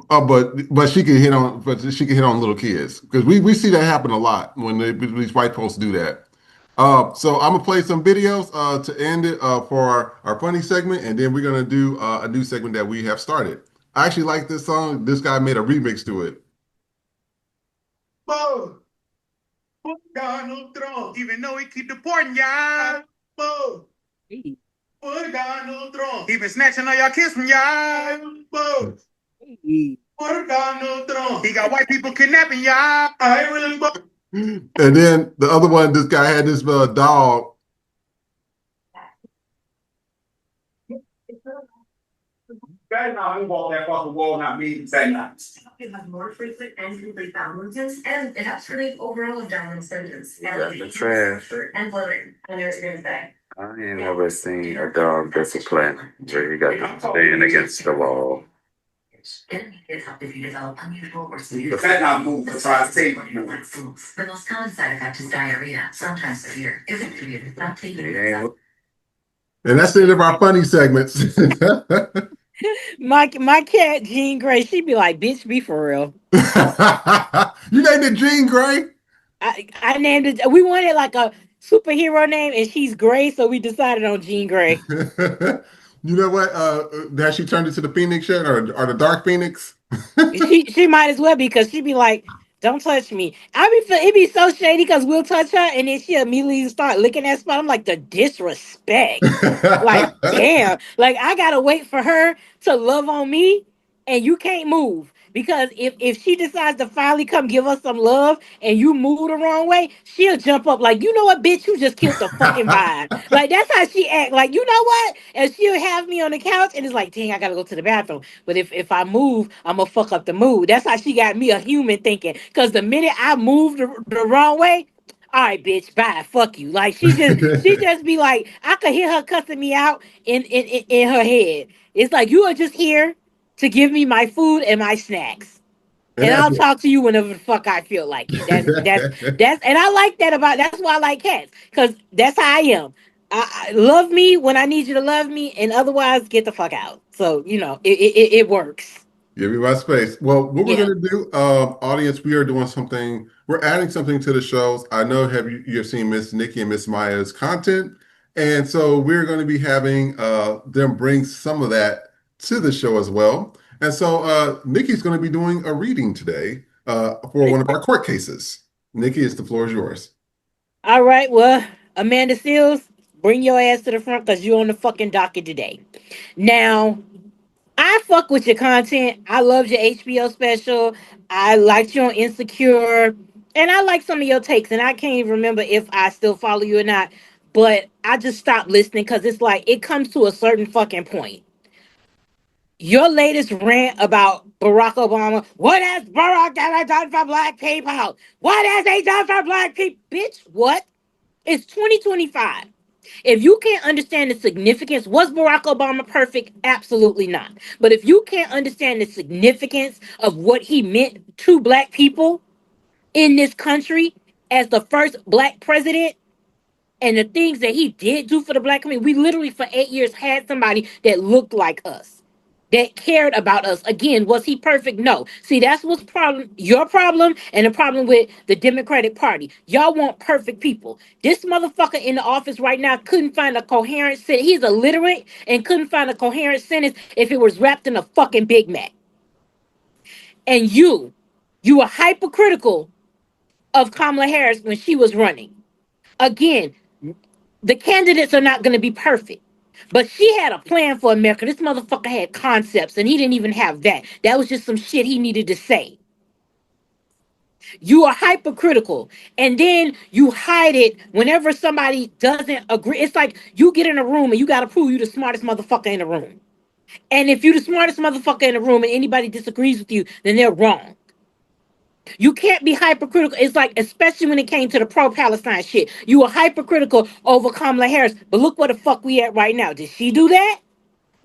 But she can hit on little kids because we see that happen a lot when these white folks do that. So I'm gonna play some videos to end it for our funny segment, and then we're gonna do a new segment that we have started. I actually like this song. This guy made a remix to it. Bo, put Donald Trump, even though he keep deporting y'all. Bo, put Donald Trump, he been snatching all y'all kids from y'all. Bo, put Donald Trump, he got white people kidnapping y'all. I really. And then the other one, this guy had this dog. Guys, now I'm walk that fucking wall, not me. Say that. It has more frequent and complete downloads, and it has pretty overall download standards. That's the trash. And floating. I know what you're gonna say. I ain't never seen a dog discipline where you got to stand against the wall. Getting it help if you develop unusual or If that not move, so I say foods. The most common side effect is diarrhea, sometimes severe. If it's treated, not taking it. And that's the end of our funny segments. My cat Jean Grey, she'd be like, "Bitch, be for real." You named it Jean Grey? I named it. We wanted like a superhero name, and she's gray, so we decided on Jean Grey. You know what? Has she turned into the Phoenix yet, or the Dark Phoenix? she might as well be, because she'd be like, "Don't touch me." It'd be so shady because we'll touch her, and then she immediately start licking that spot. I'm like, the disrespect. Like, damn. Like, I gotta wait for her to love on me, and you can't move. Because if she decides to finally come give us some love and you move the wrong way, she'll jump up like, "You know what, bitch? You just killed the fucking vibe." Like, that's how she act. Like, you know what? And she'll have me on the couch and it's like, "Dang, I gotta go to the bathroom." But if I move, I'm gonna fuck up the mood. That's how she got me a human thinking. Because the minute I move the wrong way, all right, bitch, bye, fuck you. Like, she just be like, I could hear her cussing me out in her head. It's like, you are just here to give me my food and my snacks. And I'll talk to you whenever the fuck I feel like it. That's and I like that that's why I like cats. Because that's how I am. I love me when I need you to love me, and otherwise get the fuck out. So, it works. Give me my space. Well, what we're Yeah. going to do, audience, we are doing something. We're adding something to the shows. I know you've seen Miss Nikki and Miss Maya's content, And so we're going to be having them bring some of that to the show as well. And so Nikki's going to be doing a reading today for one of our court cases. Nikki, the floor is yours. All right, well, Amanda Seals, bring your ass to the front because you're on the fucking docket today. Now, I fuck with your content. I loved your HBO special. I liked you on Insecure. And I like some of your takes. And I can't even remember if I still follow you or not. But I just stopped listening because it's like it comes to a certain fucking point. Your latest rant about Barack Obama, what has Barack ever done for black people? What has he done for black people? Bitch, what? It's 2025. If you can't understand the significance, was Barack Obama perfect? Absolutely not. But if you can't understand the significance of what he meant to black people in this country as the first black president and the things that he did do for the black community, we literally for 8 years had somebody that looked like us, that cared about us. Again, was he perfect? No. See, that's what's problem, your problem, and the problem with the Democratic Party. Y'all want perfect people. This motherfucker in the office right now couldn't find a coherent sentence. He's illiterate and couldn't find a coherent sentence if it was wrapped in a fucking Big Mac. And you were hypercritical of Kamala Harris when she was running. Again, the candidates are not going to be perfect. But she had a plan for America. This motherfucker had concepts, and he didn't even have that. That was just some shit he needed to say. You are hypercritical, and then you hide it whenever somebody doesn't agree. It's like you get in a room and you got to prove you the smartest motherfucker in the room. And if you're the smartest motherfucker in the room and anybody disagrees with you, then they're wrong. You can't be hypercritical. It's like, especially when it came to the pro-Palestine shit. You were hypercritical over Kamala Harris. But look where the fuck we at right now. Did she do that?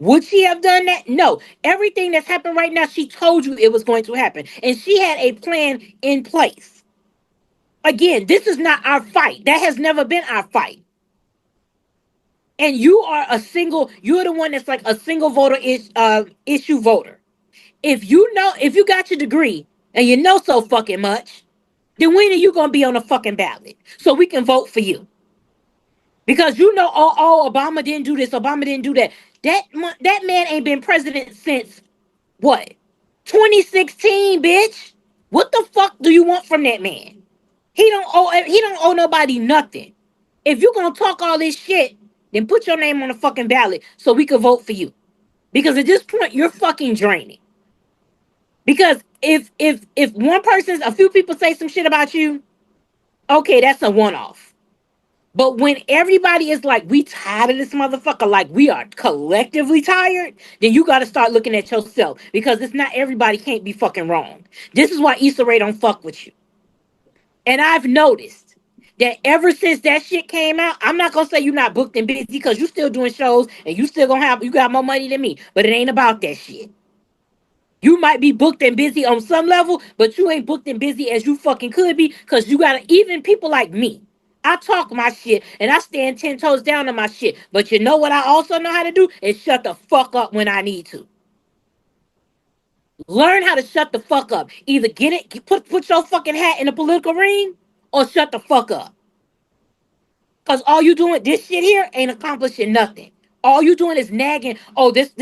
Would she have done that? No. Everything that's happened right now, she told you it was going to happen. And she had a plan in place. Again, this is not our fight. That has never been our fight. And you're the one that's like a single voter issue voter. If you got your degree and you know so fucking much, then when are you gonna be on the fucking ballot so we can vote for you? Because Obama didn't do this, Obama didn't do that. That man ain't been president since what? 2016, bitch. What the fuck do you want from that man? He don't owe nobody nothing. If you're gonna talk all this shit, then put your name on the fucking ballot so we can vote for you. Because at this point, you're fucking draining. Because if a few people say some shit about you, okay, that's a one-off. But when everybody is like, we tired of this motherfucker, like we are collectively tired, then you got to start looking at yourself because it's not everybody can't be fucking wrong. This is why Issa Rae don't fuck with you. And I've noticed that ever since that shit came out, I'm not gonna say you're not booked and busy because you still doing shows and you got more money than me, but it ain't about that shit. You might be booked and busy on some level, but you ain't booked and busy as you fucking could be because you gotta, even people like me. I talk my shit and I stand 10 toes down on my shit. But you know what I also know how to do? Is shut the fuck up when I need to. Learn how to shut the fuck up. Either put your fucking hat in the political ring or shut the fuck up. Because all you doing, this shit here ain't accomplishing nothing. All you doing is nagging. Oh, this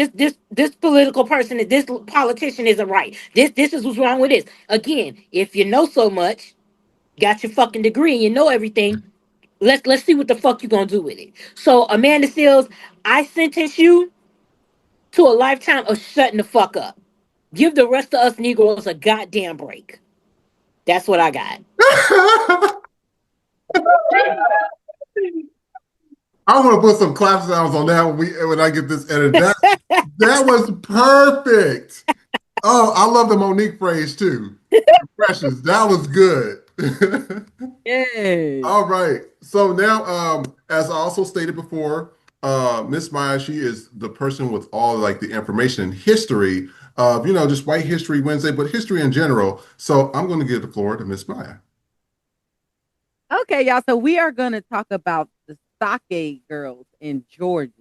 political person, this politician isn't right. This is what's wrong with this. Again, if you know so much, got your fucking degree and you know everything, let's see what the fuck you gonna do with it. So Amanda Seals, I sentence you to a lifetime of shutting the fuck up. Give the rest of us Negroes a goddamn break. That's what I got. I want to put some clap sounds on that when I get this edited. That was perfect. Oh, I love the Monique phrase too. Precious, that was good. Yay. All right. So now, as I also stated before, Miss Maya, she is the person with all like the information and history of, just White History Wednesday, but history in general. So I'm going to give the floor to Miss Maya. Okay, y'all. So we are going to talk about the sake girls in Georgia.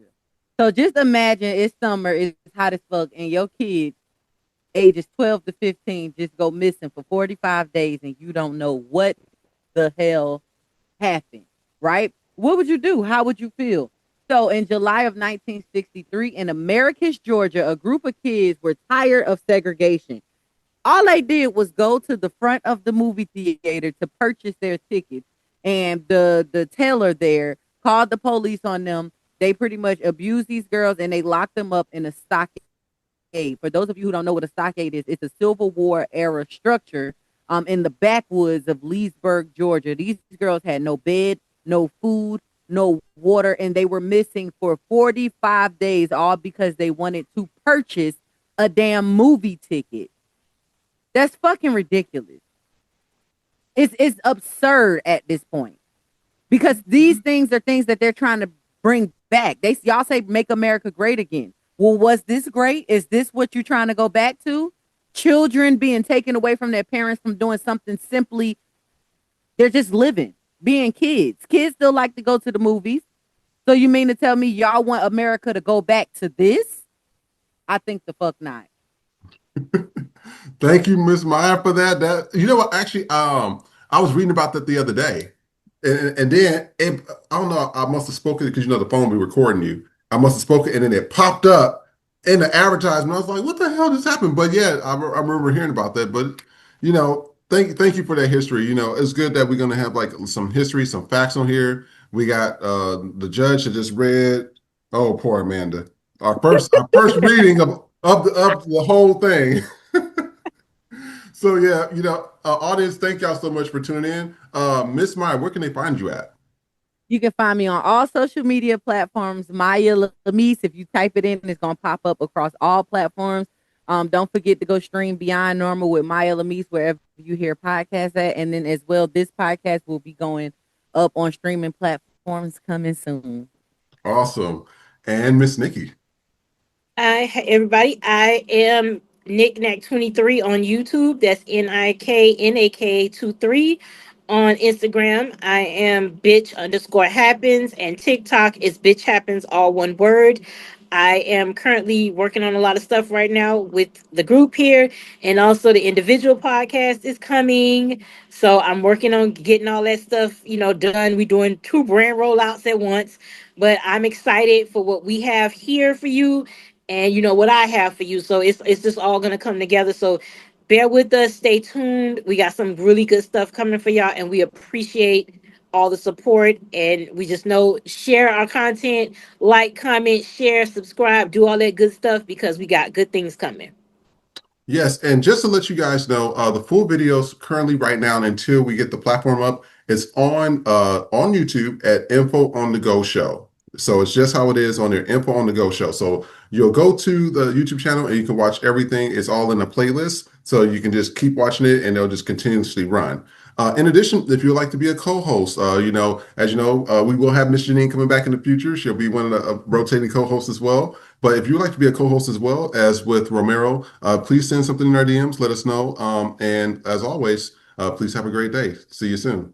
So just imagine it's summer, it's hot as fuck, and your kids, ages 12 to 15, just go missing for 45 days, and you don't know what the hell happened, right? What would you do? How would you feel? So in July of 1963, in Americus, Georgia, a group of kids were tired of segregation. All they did was go to the front of the movie theater to purchase their tickets. And the teller there called the police on them. They pretty much abused these girls and they locked them up in a stockade. For those of you who don't know what a stockade is, it's a Civil War era structure in the backwoods of Leesburg, Georgia. These girls had no bed, no food, no water, and they were missing for 45 days, all because they wanted to purchase a damn movie ticket. That's fucking ridiculous. It's absurd at this point because these things are things that they're trying to bring back. Y'all say make America great again. Well, was this great? Is this what you're trying to go back to? Children being taken away from their parents from doing something simply, they're just living, being kids. Kids still like to go to the movies. So you mean to tell me y'all want America to go back to this? I think the fuck not. Thank you, Miss Maya, for that. You know what? Actually, I was reading about that the other day, and then I don't know. I must have spoken because the phone be recording you. I must have spoken, and then it popped up in the advertisement. I was like, "What the hell just happened?" But yeah, I remember hearing about that. But thank you for that history. It's good that we're gonna have like some history, some facts on here. We got the judge that just read. Oh, poor Amanda. Our first reading of the whole thing. So yeah, audience, thank y'all so much for tuning in. Miss Maya, where can they find you at? You can find me on all social media platforms, Maya Lamise. If you type it in, it's gonna pop up across all platforms. Don't forget to go stream Beyond Normal with Maya Lamise wherever you hear podcasts at, and then as well, this podcast will be going up on streaming platforms coming soon. Awesome, and Miss Nikki. Hi, everybody. I am Knickknack23 on YouTube. That's NIKNAK23. On Instagram, I am bitch_happens, and TikTok is bitch happens, all one word. I am currently working on a lot of stuff right now with the group here, and also the individual podcast is coming. So I'm working on getting all that stuff, done. We're doing 2 brand rollouts at once, but I'm excited for what we have here for you, and what I have for you. So it's just all gonna come together. So bear with us, stay tuned. We got some really good stuff coming for y'all, and we appreciate all the support. And we just know, share our content, like, comment, share, subscribe, do all that good stuff, because we got good things coming. Yes, and just to let you guys know, the full videos currently right now until we get the platform up, it's on YouTube at InfoOnTheGoShow. So it's just how it is on there, InfoOnTheGoShow. So you'll go to the YouTube channel and you can watch everything. It's all in a playlist, so you can just keep watching it and they'll just continuously run. In addition, if you'd like to be a co-host, as you know, we will have Miss Janine coming back in the future. She'll be one of the rotating co-hosts as well. But if you'd like to be a co-host as well as with Romero, please send something in our DMs. Let us know. And as always, please have a great day. See you soon.